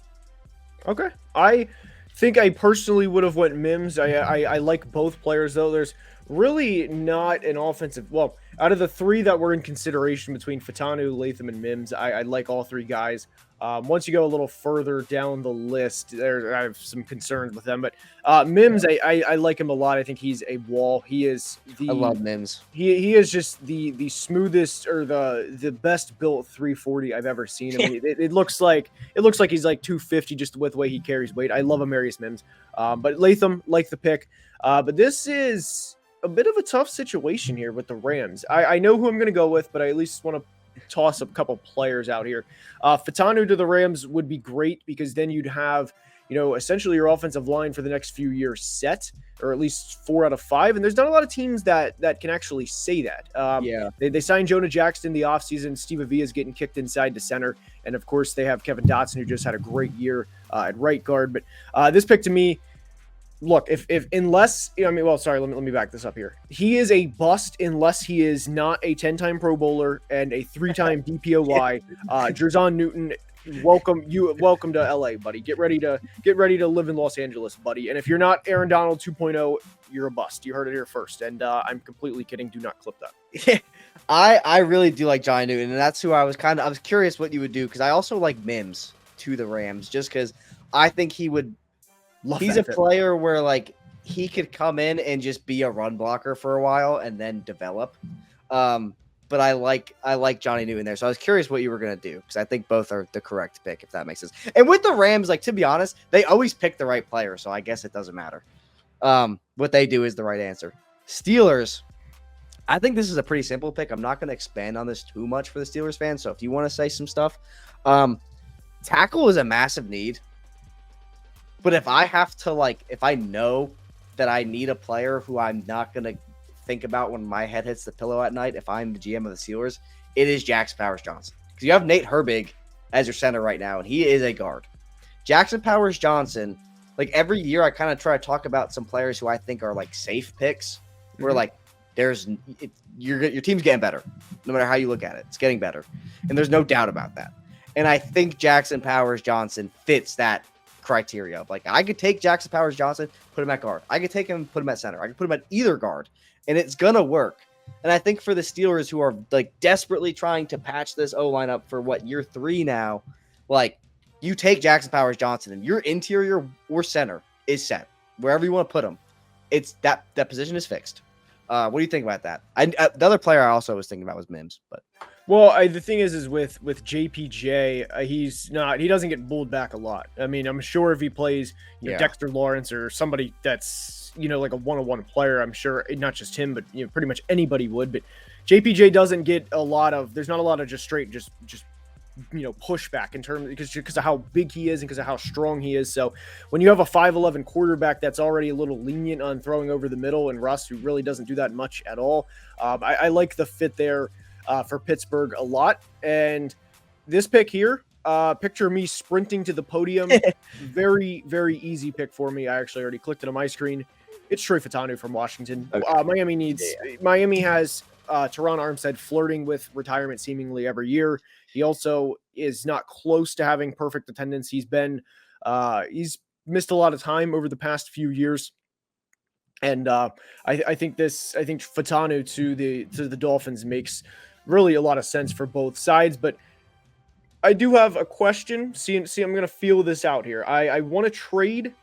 Okay. I think I personally would have went Mims. I like both players, though. There's really not an offensive. Well, out of the three that were in consideration between Fataanu, Latham, and Mims, I like all three guys. Once you go a little further down the list, I have some concerns with them. But Mims, I like him a lot. I think he's a wall. He is I love Mims. He is just the smoothest or the best built 340 I've ever seen. I mean, it looks like he's like 250 just with the way he carries weight. I love Amarius Mims. But Latham, like the pick. But this is a bit of a tough situation here with the Rams. I know who I'm going to go with, but I at least want to toss a couple players out here. Fataanu to the Rams would be great because then you'd have, essentially your offensive line for the next few years set, or at least 4 out of 5. And there's not a lot of teams that can actually say that. They signed Jonah Jackson in the offseason. Steve Avila is getting kicked inside to center. And of course they have Kevin Dotson, who just had a great year at right guard. But this pick to me, look, let me back this up here. He is a bust unless he is not a 10-time Pro Bowler and a 3-time DPOY. Jerzon Newton, welcome to LA, buddy. Get ready to live in Los Angeles, buddy. And if you're not Aaron Donald 2.0, you're a bust. You heard it here first. And I'm completely kidding. Do not clip that. I really do like Johnny Newton, and that's who I was curious what you would do because I also like Mims to the Rams just because I think he would. He's a player where like he could come in and just be a run blocker for a while and then develop. But I like Johnny Newton there. So I was curious what you were going to do because I think both are the correct pick, if that makes sense. And with the Rams, like to be honest, they always pick the right player. So I guess it doesn't matter. What they do is the right answer. Steelers. I think this is a pretty simple pick. I'm not going to expand on this too much for the Steelers fans. So if you want to say some stuff, tackle is a massive need. But if I know that I need a player who I'm not going to think about when my head hits the pillow at night, if I'm the GM of the Steelers, it is Jackson Powers-Johnson. Because you have Nate Herbig as your center right now, and he is a guard. Jackson Powers-Johnson, like every year I kind of try to talk about some players who I think are like safe picks, where like your team's getting better. No matter how you look at it, it's getting better. And there's no doubt about that. And I think Jackson Powers-Johnson fits that criteria. Like I could take Jackson Powers-Johnson, put him at guard. I could take him, put him at center. I could put him at either guard, and it's gonna work. And I think for the Steelers, who are like desperately trying to patch this O-line up for year 3 now, like you take Jackson Powers-Johnson and your interior or center is set wherever you want to put him. It's that position is fixed. What do you think about that? The other player I also was thinking about was Mims, but. Well, the thing is with JPJ, he doesn't get bulled back a lot. I mean, I'm sure if he plays Dexter Lawrence or somebody that's, like a one-on-one player, I'm sure not just him, but pretty much anybody would. But JPJ doesn't get there's not a lot of just straight, just pushback in terms because of how big he is and because of how strong he is. So when you have a 5'11" quarterback that's already a little lenient on throwing over the middle, and Russ, who really doesn't do that much at all, I like the fit there. For Pittsburgh a lot. And this pick here, picture me sprinting to the podium. Very, very easy pick for me. I actually already clicked it on my screen. It's Troy Fataanu from Washington. Okay. Miami has Teron Armstead flirting with retirement seemingly every year. He also is not close to having perfect attendance. He's missed a lot of time over the past few years. And I think Fataanu to the Dolphins makes really a lot of sense for both sides. But I do have a question. See, I'm going to feel this out here. I want to trade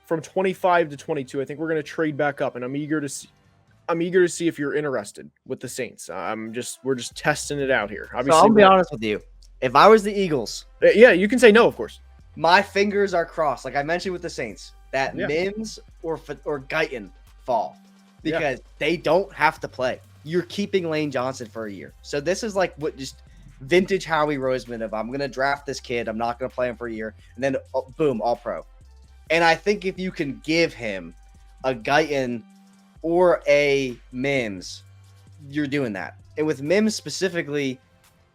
from 25 to 22. I think we're going to trade back up, and I'm eager to see if you're interested with the Saints. We're just testing it out here. Obviously, so I'll be honest with you. If I was the Eagles, yeah, you can say no, of course. My fingers are crossed, like I mentioned with the Saints, that Mims or Guyton fall because they don't have to play. You're keeping Lane Johnson for a year. So this is like what just vintage Howie Roseman of I'm going to draft this kid. I'm not going to play him for a year. And then boom, all pro. And I think if you can give him a Guyton or a Mims, you're doing that. And with Mims specifically,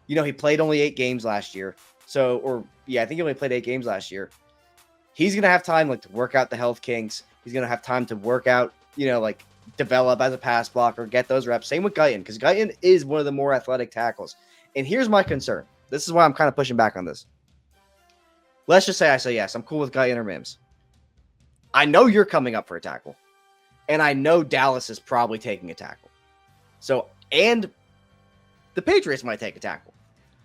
he played only 8 games last year. I think he only played 8 games last year. He's going to have time to work out the health kinks. He's going to have time to work out, develop as a pass blocker, get those reps. Same with Guyton, because Guyton is one of the more athletic tackles. And here's my concern. This is why I'm kind of pushing back on this. Let's just say I say yes. I'm cool with Guyton or Mims. I know you're coming up for a tackle. And I know Dallas is probably taking a tackle. And the Patriots might take a tackle.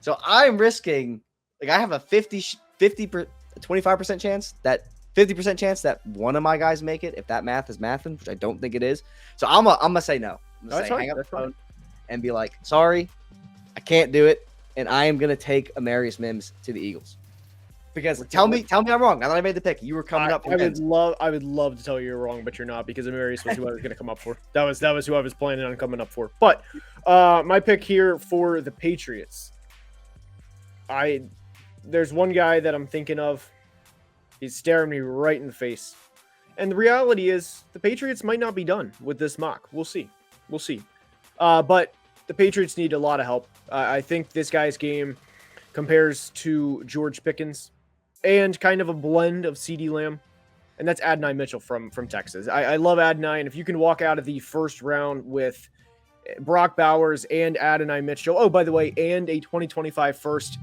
So I'm risking, I have a 25% chance that 50% chance that one of my guys make it, if that math is mathing, which I don't think it is. So I'm gonna say no. I'm gonna hang up the phone and be like, sorry, I can't do it. And I am gonna take Amarius Mims to the Eagles. Because tell me I'm wrong. Now that I made the pick, you were coming up. I would love to tell you you're wrong, but you're not, because Amarius was who I was going to come up for. That was who I was planning on coming up for. But my pick here for the Patriots, there's one guy that I'm thinking of. He's staring me right in the face, and the reality is the Patriots might not be done with this mock. We'll see. But the Patriots need a lot of help. I think this guy's game compares to George Pickens, and kind of a blend of CeeDee Lamb, and that's Adonai Mitchell from Texas. I love Adonai, and if you can walk out of the first round with Brock Bowers and Adonai Mitchell, oh, by the way, and a 2025 first,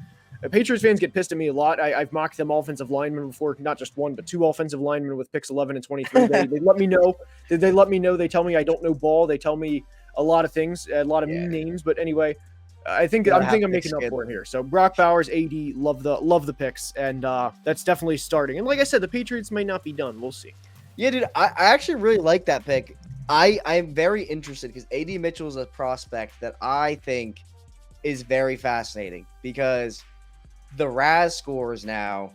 Patriots fans get pissed at me a lot. I've mocked them offensive linemen before, not just one, but 2 offensive linemen with picks 11 and 23. They let me know. They let me know. They tell me I don't know ball. They tell me a lot of things, a lot of mean names, but anyway, I think I'm making up for it here. So Brock Bowers, AD, love the picks, and that's definitely starting. And like I said, the Patriots may not be done. We'll see. Yeah, dude, I actually really like that pick. I'm very interested because AD Mitchell is a prospect that I think is very fascinating, because the RAS scores now,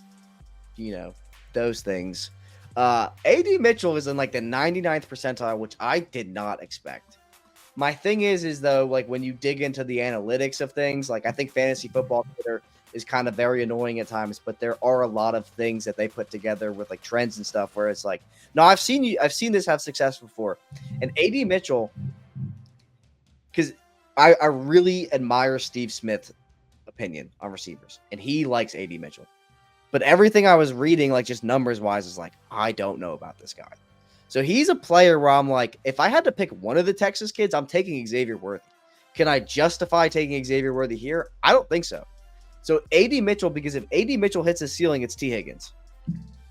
those things. AD Mitchell is in the 99th percentile, which I did not expect. My thing is though, when you dig into the analytics of things, I think fantasy football Twitter is kind of very annoying at times, but there are a lot of things that they put together with trends and stuff where it's no, I've seen this have success before. And AD Mitchell, because I really admire Steve Smith's opinion on receivers, and he likes AD Mitchell. But everything I was reading, just numbers wise, is I don't know about this guy. So he's a player where I'm if I had to pick one of the Texas kids, I'm taking Xavier Worthy. Can I justify taking Xavier Worthy here? I don't think so. So AD Mitchell, because if AD Mitchell hits his ceiling, it's T. Higgins.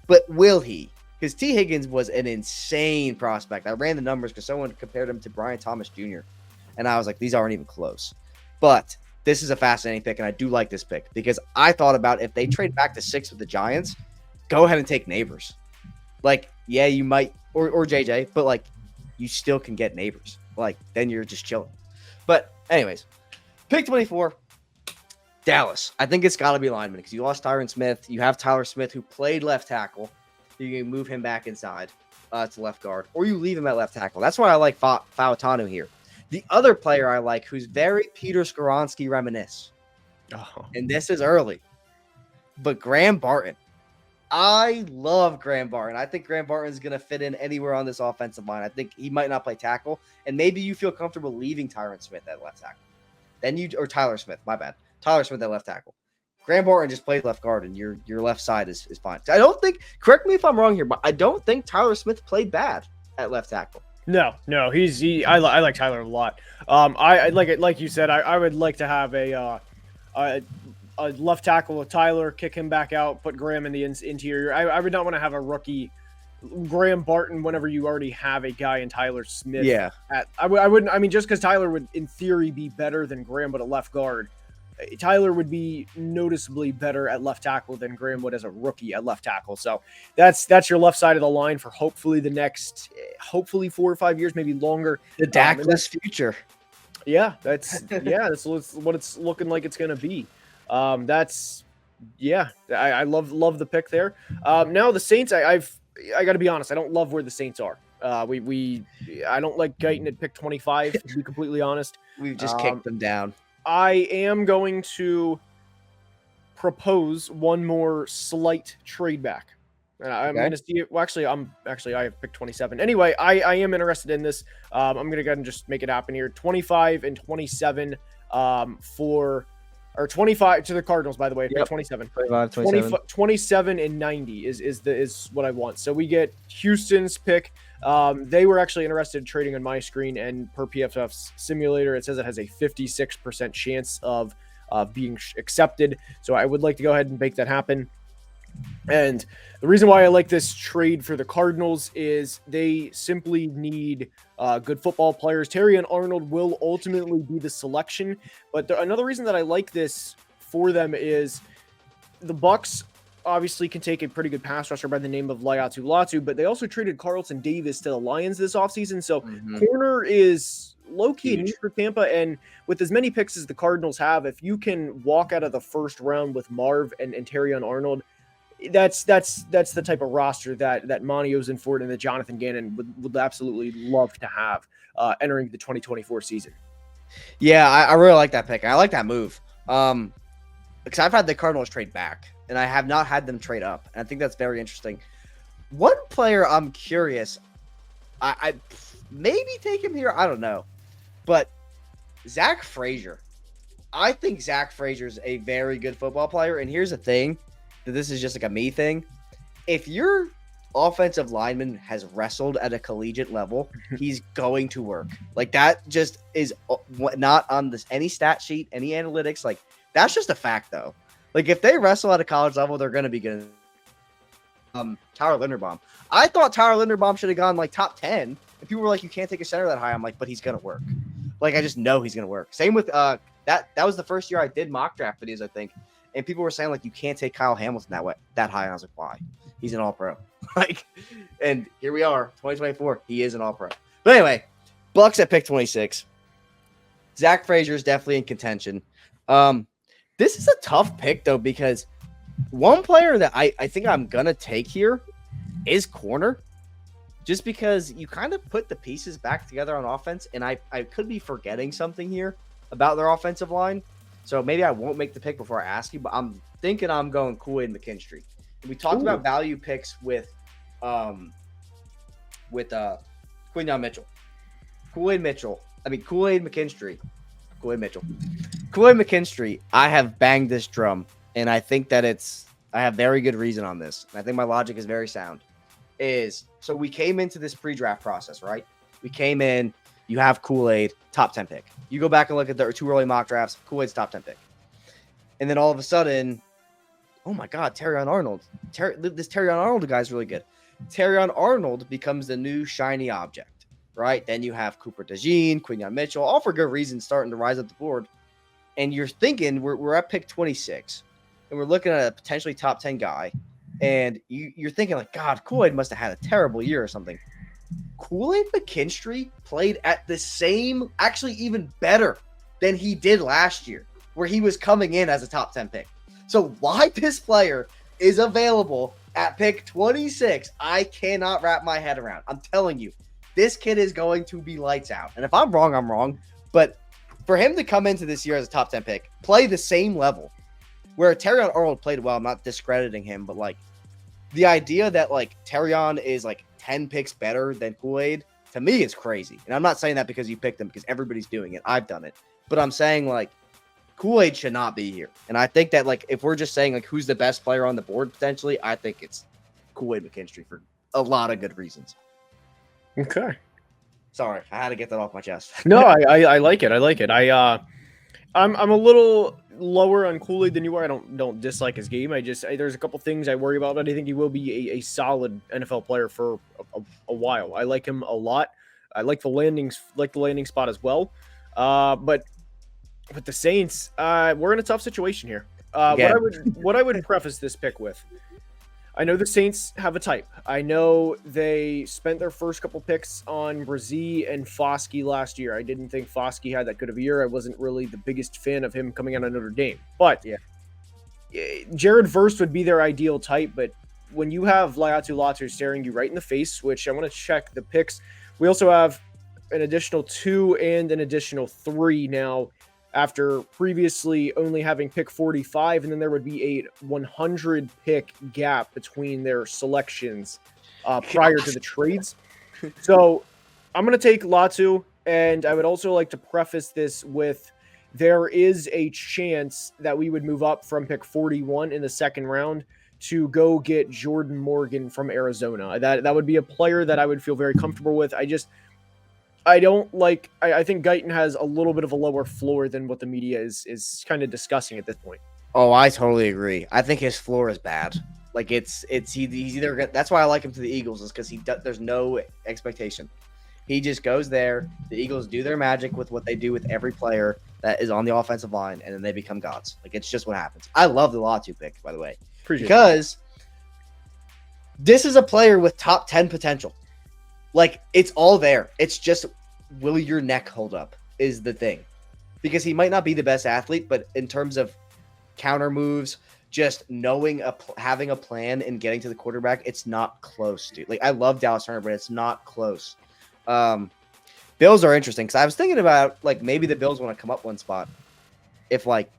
But will he? Because T. Higgins was an insane prospect. I ran the numbers because someone compared him to Brian Thomas Jr. And I was these aren't even close. But this is a fascinating pick, and I do like this pick because I thought about if they trade back to 6 with the Giants, go ahead and take Neighbors. Yeah, you might, or JJ, but you still can get Neighbors. Then you're just chilling. But anyways, pick 24, Dallas. I think it's got to be lineman because you lost Tyron Smith. You have Tyler Smith, who played left tackle. You can move him back inside to left guard, or you leave him at left tackle. That's why I like Fautanu here. The other player I like, who's very Peter Skoronski reminisce, and this is early, but Graham Barton. I love Graham Barton. I think Graham Barton is going to fit in anywhere on this offensive line. I think he might not play tackle, and maybe you feel comfortable leaving Tyron Smith at left tackle. Or Tyler Smith, my bad. Tyler Smith at left tackle. Graham Barton just played left guard, and your left side is fine. I don't think, correct me if I'm wrong here, but I don't think Tyler Smith played bad at left tackle. No, I like Tyler a lot. I like it, like you said. I would like to have a left tackle with Tyler, kick him back out, put Graham in the interior. I would not want to have a rookie Graham Barton whenever you already have a guy in Tyler Smith. Yeah, I wouldn't. I mean, just because Tyler would in theory be better than Graham, but a left guard, Tyler would be noticeably better at left tackle than Graham would as a rookie at left tackle. So that's your left side of the line for hopefully the next 4 or 5 years, maybe longer. The Dakless future. Yeah, that's what it's looking like it's going to be. I love the pick there. Now the Saints, I got to be honest, I don't love where the Saints are. I don't like Guyton at pick 25, to be completely honest. We've just kicked them down. I am going to propose one more slight trade back. I'm Okay. gonna see it. Well, actually I have picked 27. Anyway, I am interested in this. I'm gonna go ahead and just make it happen here. 25 and 27 for or 25 to the Cardinals, by the way. I picked Yep. 27. 25, 27. 27 and 90 is what I want. So we get Houston's pick. They were actually interested in trading on my screen, and per PFF's simulator, it says it has a 56% chance of being accepted. So I would like to go ahead and make that happen. And the reason why I like this trade for the Cardinals is they simply need good football players. Terry and Arnold will ultimately be the selection. But another reason that I like this for them is the Bucs obviously can take a pretty good pass rusher by the name of Laiatu Latu, but they also traded Carlton Davis to the Lions this offseason. So corner is low-key an issue for Tampa, and with as many picks as the Cardinals have, if you can walk out of the first round with Marv and Terrion Arnold, that's the type of roster that Monty Ozenfort and the Jonathan Gannon would absolutely love to have entering the 2024 season. Yeah, I really like that pick. I like that move. Because I've had the Cardinals trade back, and I have not had them trade up. And I think that's very interesting. One player I'm curious, I maybe take him here. I don't know. But Zach Frazier. I think Zach Frazier is a very good football player. And here's the thing, that this is just like a me thing. If your offensive lineman has wrestled at a collegiate level, he's going to work. Like, that just is not on this any stat sheet, any analytics. Like, that's just a fact, though. Like, if they wrestle at a college level, they're going to be good. Tyler Linderbaum. I thought Tyler Linderbaum should have gone like top 10. And people were like, you can't take a center that high. I'm like, but he's going to work. Like, I just know he's going to work. Same with that was the first year I did mock draft videos, I think. And people were saying, like, you can't take Kyle Hamilton that high. And I was like, why? He's an all-pro. Like, and here we are, 2024. He is an all-pro. But anyway, Bucs at pick 26. Zach Frazier is definitely in contention. This is a tough pick, though, because one player that I think I'm going to take here is corner. Just because you kind of put the pieces back together on offense, and I could be forgetting something here about their offensive line. So maybe I won't make the pick before I ask you, but I'm thinking I'm going Kool-Aid McKinstry. We talked about value picks with Quinyon Mitchell. Kool-Aid McKinstry. Kool-Aid McKinstry, I have banged this drum, and I think that I have very good reason on this. And I think my logic is very sound. So we came into this pre-draft process, right? We came in, you have Kool-Aid, top 10 pick. You go back and look at the 2 early mock drafts, Kool-Aid's top 10 pick. And then all of a sudden, oh my God, Terrion Arnold. This Terrion Arnold guy is really good. Terrion Arnold becomes the new shiny object, right? Then you have Cooper DeJean, Quinyon Mitchell, all for good reasons, starting to rise up the board. And you're thinking, we're at pick 26, and we're looking at a potentially top 10 guy. And you're thinking, like, God, Kool-Aid must have had a terrible year or something. Kool-Aid McKinstry played at the same, actually even better than he did last year, where he was coming in as a top 10 pick. So why this player is available at pick 26, I cannot wrap my head around. I'm telling you, this kid is going to be lights out. And if I'm wrong, I'm wrong. But for him to come into this year as a top 10 pick, play the same level, where Terrion Arnold played well, I'm not discrediting him, but, like, the idea that, like, Terrion is, like, 10 picks better than Kool-Aid, to me, is crazy. And I'm not saying that because you picked him, because everybody's doing it. I've done it. But I'm saying, like, Kool-Aid should not be here. And I think that, like, if we're just saying, like, who's the best player on the board, potentially, I think it's Kool-Aid McKinstry for a lot of good reasons. Okay. Sorry, I had to get that off my chest. No, I like it. I like it. I'm a little lower on Kool-Aid than you are. I don't dislike his game. There's a couple things I worry about, but I think he will be a solid NFL player for a while. I like him a lot. I like the landing spot as well. But with the Saints, we're in a tough situation here. What I would preface this pick with, I know the Saints have a type. I know they spent their first couple picks on Brzee and Foskey last year. I didn't think Foskey had that good of a year. I wasn't really the biggest fan of him coming out of Notre Dame. But yeah, Jared Verse would be their ideal type. But when you have Laiatu Latu staring you right in the face, which I want to check the picks. We also have an additional 2 and an additional 3 now. after previously only having pick 45, and then there would be a 100 pick gap between their selections prior to the trades. So I'm going to take Latu, and I would also like to preface this with there is a chance that we would move up from pick 41 in the second round to go get Jordan Morgan from Arizona. That would be a player that I would feel very comfortable with. I don't like. I think Guyton has a little bit of a lower floor than what the media is kind of discussing at this point. Oh, I totally agree. I think his floor is bad. Like he's either. That's why I like him to the Eagles, is because there's no expectation. He just goes there. The Eagles do their magic with what they do with every player that is on the offensive line, and then they become gods. Like, it's just what happens. I love the Latu pick, by the way, because this is a player with top 10 potential. Like, it's all there. It's just, will your neck hold up is the thing. Because he might not be the best athlete, but in terms of counter moves, just knowing, having a plan and getting to the quarterback, it's not close, dude. Like, I love Dallas Turner, but it's not close. Bills are interesting because I was thinking about, like, maybe the Bills want to come up one spot if, like,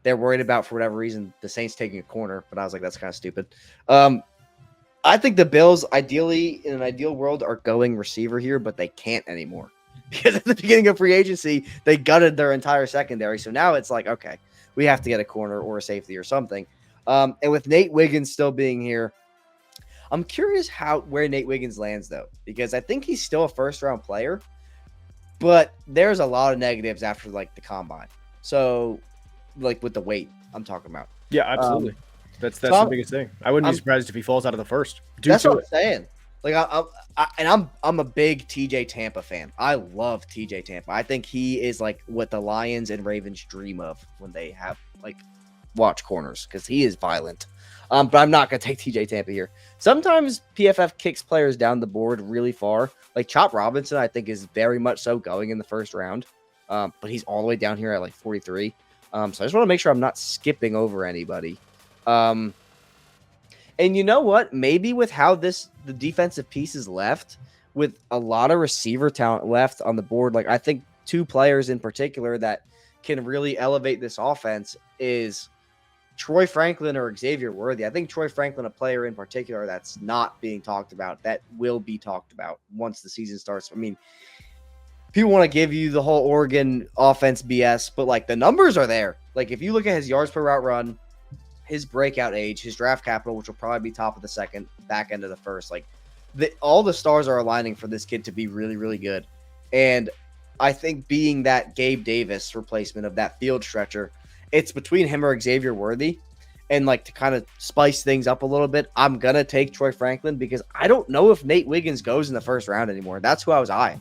they're worried about, for whatever reason, the Saints taking a corner. But I was like, that's kind of stupid. I think the Bills, ideally, in an ideal world, are going receiver here, but they can't anymore. Because at the beginning of free agency, they gutted their entire secondary. So now it's like, okay, we have to get a corner or a safety or something. And with Nate Wiggins still being here, I'm curious where Nate Wiggins lands, though, because I think he's still a first-round player, but there's a lot of negatives after, like, the combine. So, like, with the weight I'm talking about. Yeah, absolutely. That's the biggest thing. I wouldn't be surprised if he falls out of the first. That's what I'm saying. Like, I'm a big TJ Tampa fan. I love TJ Tampa. I think he is like what the Lions and Ravens dream of when they have like watch corners, because he is violent. But I'm not gonna take TJ Tampa here. Sometimes PFF kicks players down the board really far. Like Chop Robinson, I think is very much so going in the first round. But he's all the way down here at like 43. So I just want to make sure I'm not skipping over anybody. And you know what? Maybe with how the defensive piece is left, with a lot of receiver talent left on the board, like I think two players in particular that can really elevate this offense is Troy Franklin or Xavier Worthy. I think Troy Franklin, a player in particular that's not being talked about, that will be talked about once the season starts. I mean, people want to give you the whole Oregon offense BS, but like the numbers are there. Like if you look at his yards per route run, his breakout age, his draft capital, which will probably be top of the second, back end of the first, like all the stars are aligning for this kid to be really, really good. And I think being that Gabe Davis replacement of that field stretcher, it's between him or Xavier Worthy. And like to kind of spice things up a little bit, I'm going to take Troy Franklin because I don't know if Nate Wiggins goes in the first round anymore. That's who I was eyeing.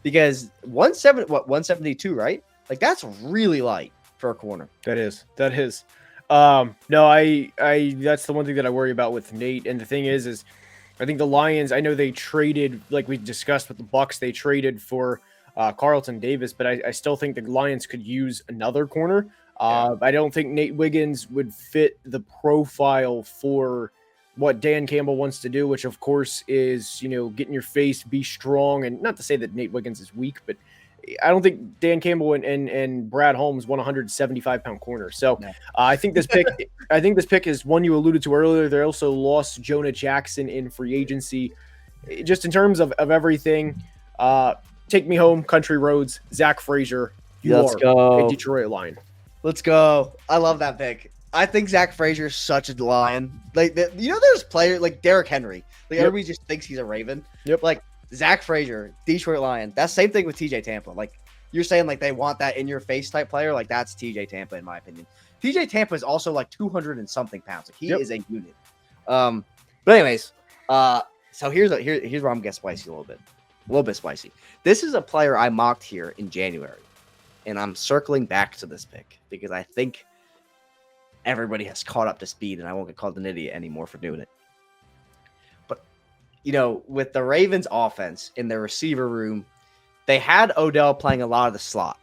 Because 172, right? Like that's really light for a corner. That is. No, I that's the one thing that I worry about with Nate. And the thing is I think the Lions, I know they traded, like we discussed with the Bucs, they traded for Carlton Davis, but I still think the Lions could use another corner. I don't think Nate Wiggins would fit the profile for what Dan Campbell wants to do, which of course is, get in your face, be strong. And not to say that Nate Wiggins is weak, but I don't think Dan Campbell and Brad Holmes want 175-pound corner. So I think this pick is one you alluded to earlier. They also lost Jonah Jackson in free agency. Just in terms of everything, take me home, country roads, Zach Frazier. Let's go. A Detroit Lion. Let's go. I love that pick. I think Zach Frazier is such a Lion. Like, there's players like Derrick Henry. Like, everybody just thinks he's a Raven. Yep. Like, Zach Frazier, Detroit Lion. That's the same thing with TJ Tampa. Like, you're saying, like, they want that in-your-face type player. Like, that's TJ Tampa, in my opinion. TJ Tampa is also, like, 200 and something pounds. Like, he is a unit. But anyways, so here's where I'm getting spicy a little bit spicy. This is a player I mocked here in January, and I'm circling back to this pick because I think everybody has caught up to speed, and I won't get called an idiot anymore for doing it. But, with the Ravens offense in their receiver room, they had Odell playing a lot of the slot.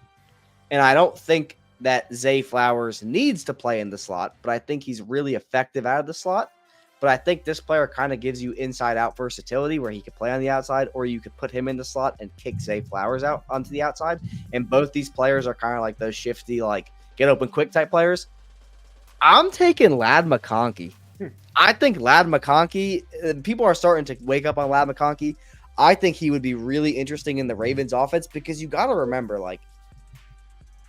And I don't think that Zay Flowers needs to play in the slot, but I think he's really effective out of the slot. But I think this player kind of gives you inside-out versatility where he could play on the outside, or you could put him in the slot and kick Zay Flowers out onto the outside. And both these players are kind of like those shifty, like get open quick type players. I'm taking Ladd McConkey. I think Ladd McConkey, people are starting to wake up on Ladd McConkey. I think he would be really interesting in the Ravens offense because you got to remember, like,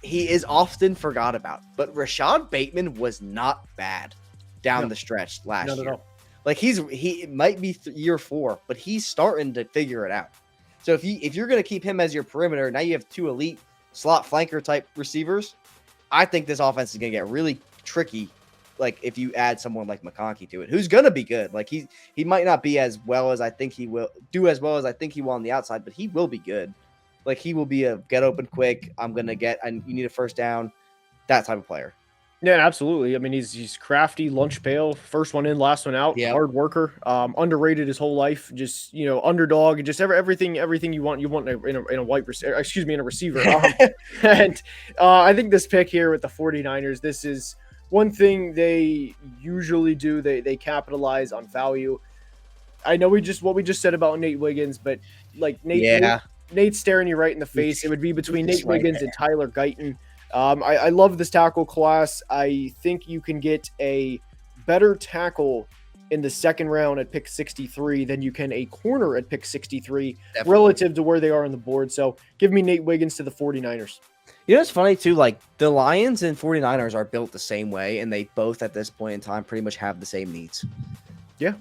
he is often forgot about. But Rashad Bateman was not bad down the stretch last year. Not at all. Like, he might be year 4, but he's starting to figure it out. So if you're going to keep him as your perimeter, now you have 2 elite slot flanker type receivers. I think this offense is going to get really tricky. Like if you add someone like McConkey to it, who's going to be good. Like he might not be as well as I think he will do as well as I think he will on the outside, but he will be good. Like he will be a get open quick. You need a first down, that type of player. Yeah, absolutely. I mean, he's crafty, lunch pail, first one in, last one out, hard worker, underrated his whole life, just, underdog, just everything you want in a wide receiver, in a receiver. And I think this pick here with the 49ers, this is one thing they usually do. They capitalize on value. I know what we just said about Nate Wiggins, but like Nate's staring you right in the face. It would be between Nate Wiggins and Tyler Guyton. I love this tackle class. I think you can get a better tackle in the second round at pick 63 than you can a corner at pick 63 relative to where they are on the board. So give me Nate Wiggins to the 49ers. You know, it's funny too, like the Lions and 49ers are built the same way, and they both at this point in time pretty much have the same needs. Yeah.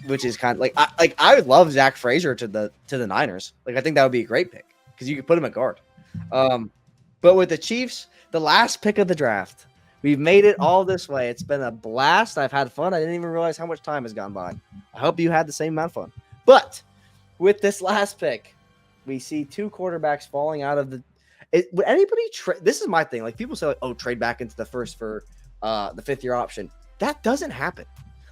Which is kind of I would love Zach Frazier to the Niners. Like I think that would be a great pick because you could put him at guard. But with the Chiefs, the last pick of the draft, we've made it all this way. It's been a blast. I've had fun. I didn't even realize how much time has gone by. I hope you had the same amount of fun. But with this last pick, we see 2 quarterbacks falling out of the. Would anybody trade? This is my thing. Like people say, like, "Oh, trade back into the first for the 5th-year option." That doesn't happen.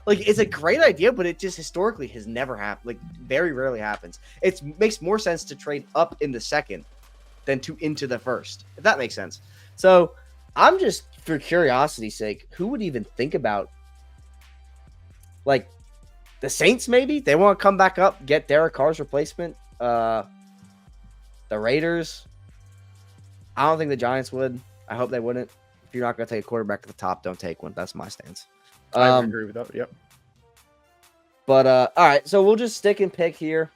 Like it's a great idea, but it just historically has never happened. Like very rarely happens. It makes more sense to trade up in the 2nd than into the 1st, if that makes sense. So I'm just, for curiosity's sake, who would even think about like the Saints? Maybe they want to come back up, get Derek Carr's replacement. The Raiders. I don't think the Giants would. I hope they wouldn't. If you're not going to take a quarterback at the top, don't take one. That's my stance. I agree with that. Yep. But all right, so we'll just stick and pick here.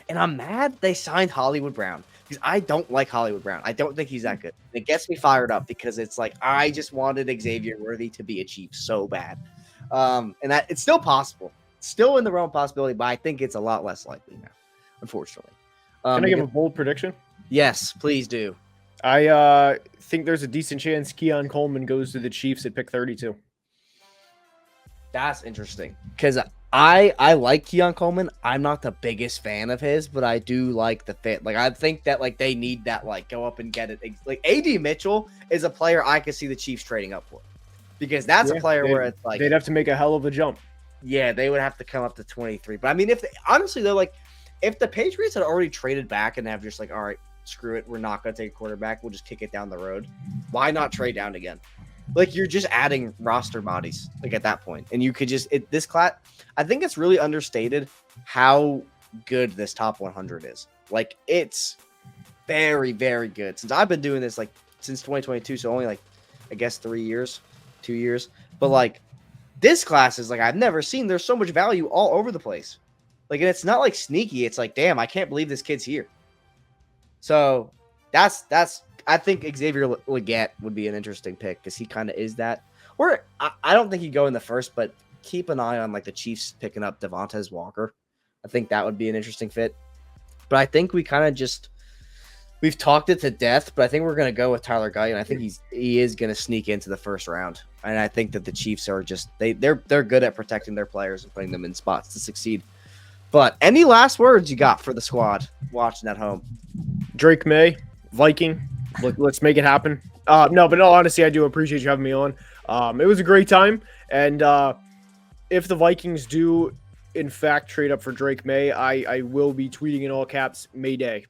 And I'm mad they signed Hollywood Brown because I don't like Hollywood Brown. I don't think he's that good. It gets me fired up because it's like I just wanted Xavier Worthy to be a Chief so bad. And that it's still possible. It's still in the realm of possibility, but I think it's a lot less likely now, unfortunately. Can I give a bold prediction? Yes, please do. I think there's a decent chance Keon Coleman goes to the Chiefs at pick 32. That's interesting because I like Keon Coleman. I'm not the biggest fan of his, but I do like the fit. Like I think that like they need that like go up and get it. Like AD Mitchell is a player I could see the Chiefs trading up for because that's a player where it's like they'd have to make a hell of a jump. Yeah, they would have to come up to 23. But I mean, if the Patriots had already traded back and have just like, all right, screw it, we're not going to take a quarterback, we'll just kick it down the road. Why not trade down again? Like you're just adding roster bodies like at that point. And you could just this class, I think it's really understated how good this top 100 is. Like it's very, very good. Since I've been doing this like since 2022, so only like I guess 2 years. But like this class is like I've never seen. There's so much value all over the place. Like, and it's not like sneaky. It's like, damn, I can't believe this kid's here. So that's I think Xavier Legette would be an interesting pick because he kind of is that. Or I don't think he'd go in the 1st, but keep an eye on like the Chiefs picking up Devontae Walker. I think that would be an interesting fit. But I think we kind of we've talked it to death, but I think we're going to go with Tyler Guyton. I think he is going to sneak into the 1st round. And I think that the Chiefs are just they're good at protecting their players and putting them in spots to succeed. But any last words you got for the squad watching at home? Drake May, Viking. Let's make it happen. No, but in all honesty, I do appreciate you having me on. It was a great time. And if the Vikings do, in fact, trade up for Drake May, I will be tweeting in all caps, Mayday.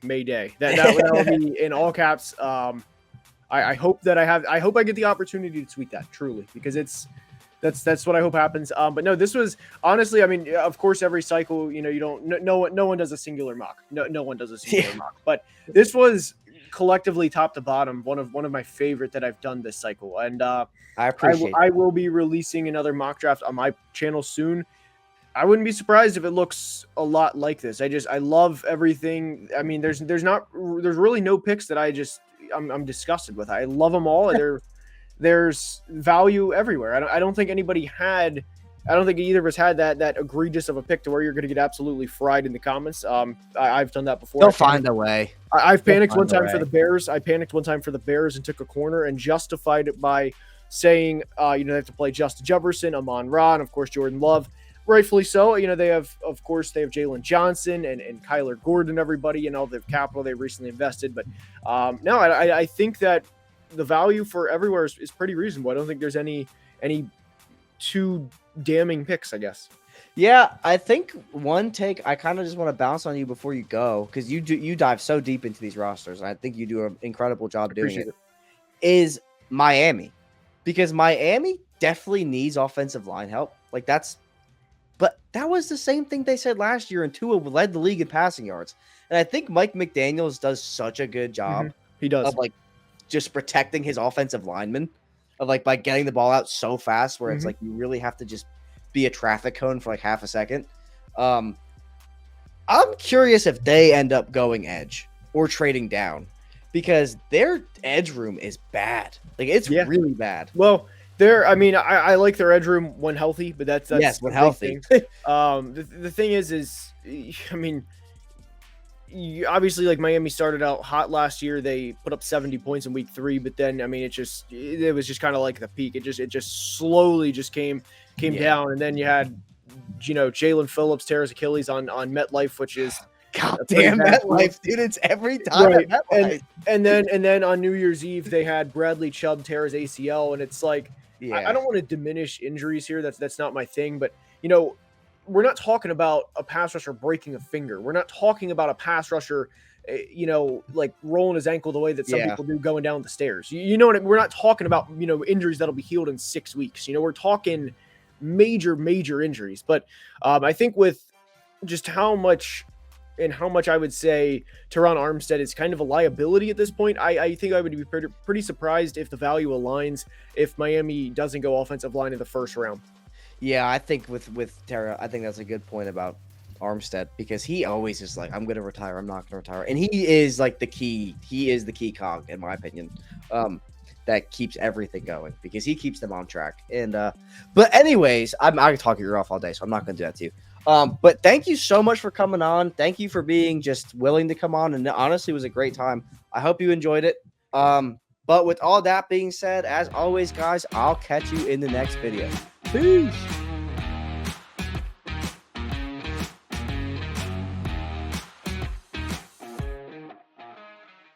That will be in all caps. I hope that I hope I get the opportunity to tweet that truly because That's what I hope happens. But no, this was honestly, I mean, of course, every cycle, you know, you don't, no one does a singular mock. No one does a singular mock. But this was collectively top to bottom one of my favorite that I've done this cycle. And I appreciate. I will be releasing another mock draft on my channel soon. I wouldn't be surprised if it looks a lot like this. I love everything. I mean, there's really no picks that I'm disgusted with. I love them all. There's value everywhere. I don't think either of us had that egregious of a pick to where you're going to get absolutely fried in the comments. I've done that before. They'll find a way. I've panicked one time for the Bears. I panicked one time for the Bears and took a corner and justified it by saying, they have to play Justin Jefferson, Amon-Ra, and of course Jordan Love. Rightfully so. You know, they have Jalen Johnson and Kyler Gordon, everybody, you know, the capital they recently invested. But no, I think that the value for everywhere is pretty reasonable. I don't think there's any too damning picks, I guess. Yeah, I think one take I kind of just want to bounce on you before you go, because you dive so deep into these rosters, and I think you do an incredible job doing it. Is Miami, because Miami definitely needs offensive line help. But that was the same thing they said last year, and Tua led the league in passing yards. And I think Mike McDaniels does such a good job. He does. Of just protecting his offensive linemen, by getting the ball out so fast where it's you really have to just be a traffic cone for half a second. I'm curious if they end up going edge or trading down, because their edge room is bad. It's really bad. Well, I like their edge room when healthy, but that's yes, when healthy. The thing is, I mean, obviously, Miami started out hot last year. They put up 70 points in week 3, but then, I mean, it was just kind of like the peak. It just slowly just came down. And then you had, Jalen Phillips tear his Achilles on MetLife, which is goddamn MetLife, dude. It's every time. Right. And then on New Year's Eve, they had Bradley Chubb tear his ACL. And it's I don't want to diminish injuries here. That's not my thing. But, we're not talking about a pass rusher breaking a finger. We're not talking about a pass rusher, rolling his ankle the way that some people do going down the stairs. You know what I mean? We're not talking about, injuries that'll be healed in 6 weeks. We're talking major injuries. But I think with just how much I would say Teron Armstead is kind of a liability at this point, I think I would be pretty surprised if the value aligns if Miami doesn't go offensive line in the first round. Yeah, I think with Tara, I think that's a good point about Armstead, because he always is I'm going to retire, I'm not going to retire. And he is the key cog, in my opinion, that keeps everything going, because he keeps them on track. And but anyways, I can talk your ear off all day, so I'm not going to do that to you. But thank you so much for coming on. Thank you for being just willing to come on. And honestly, it was a great time. I hope you enjoyed it. But with all that being said, as always, guys, I'll catch you in the next video. Peace.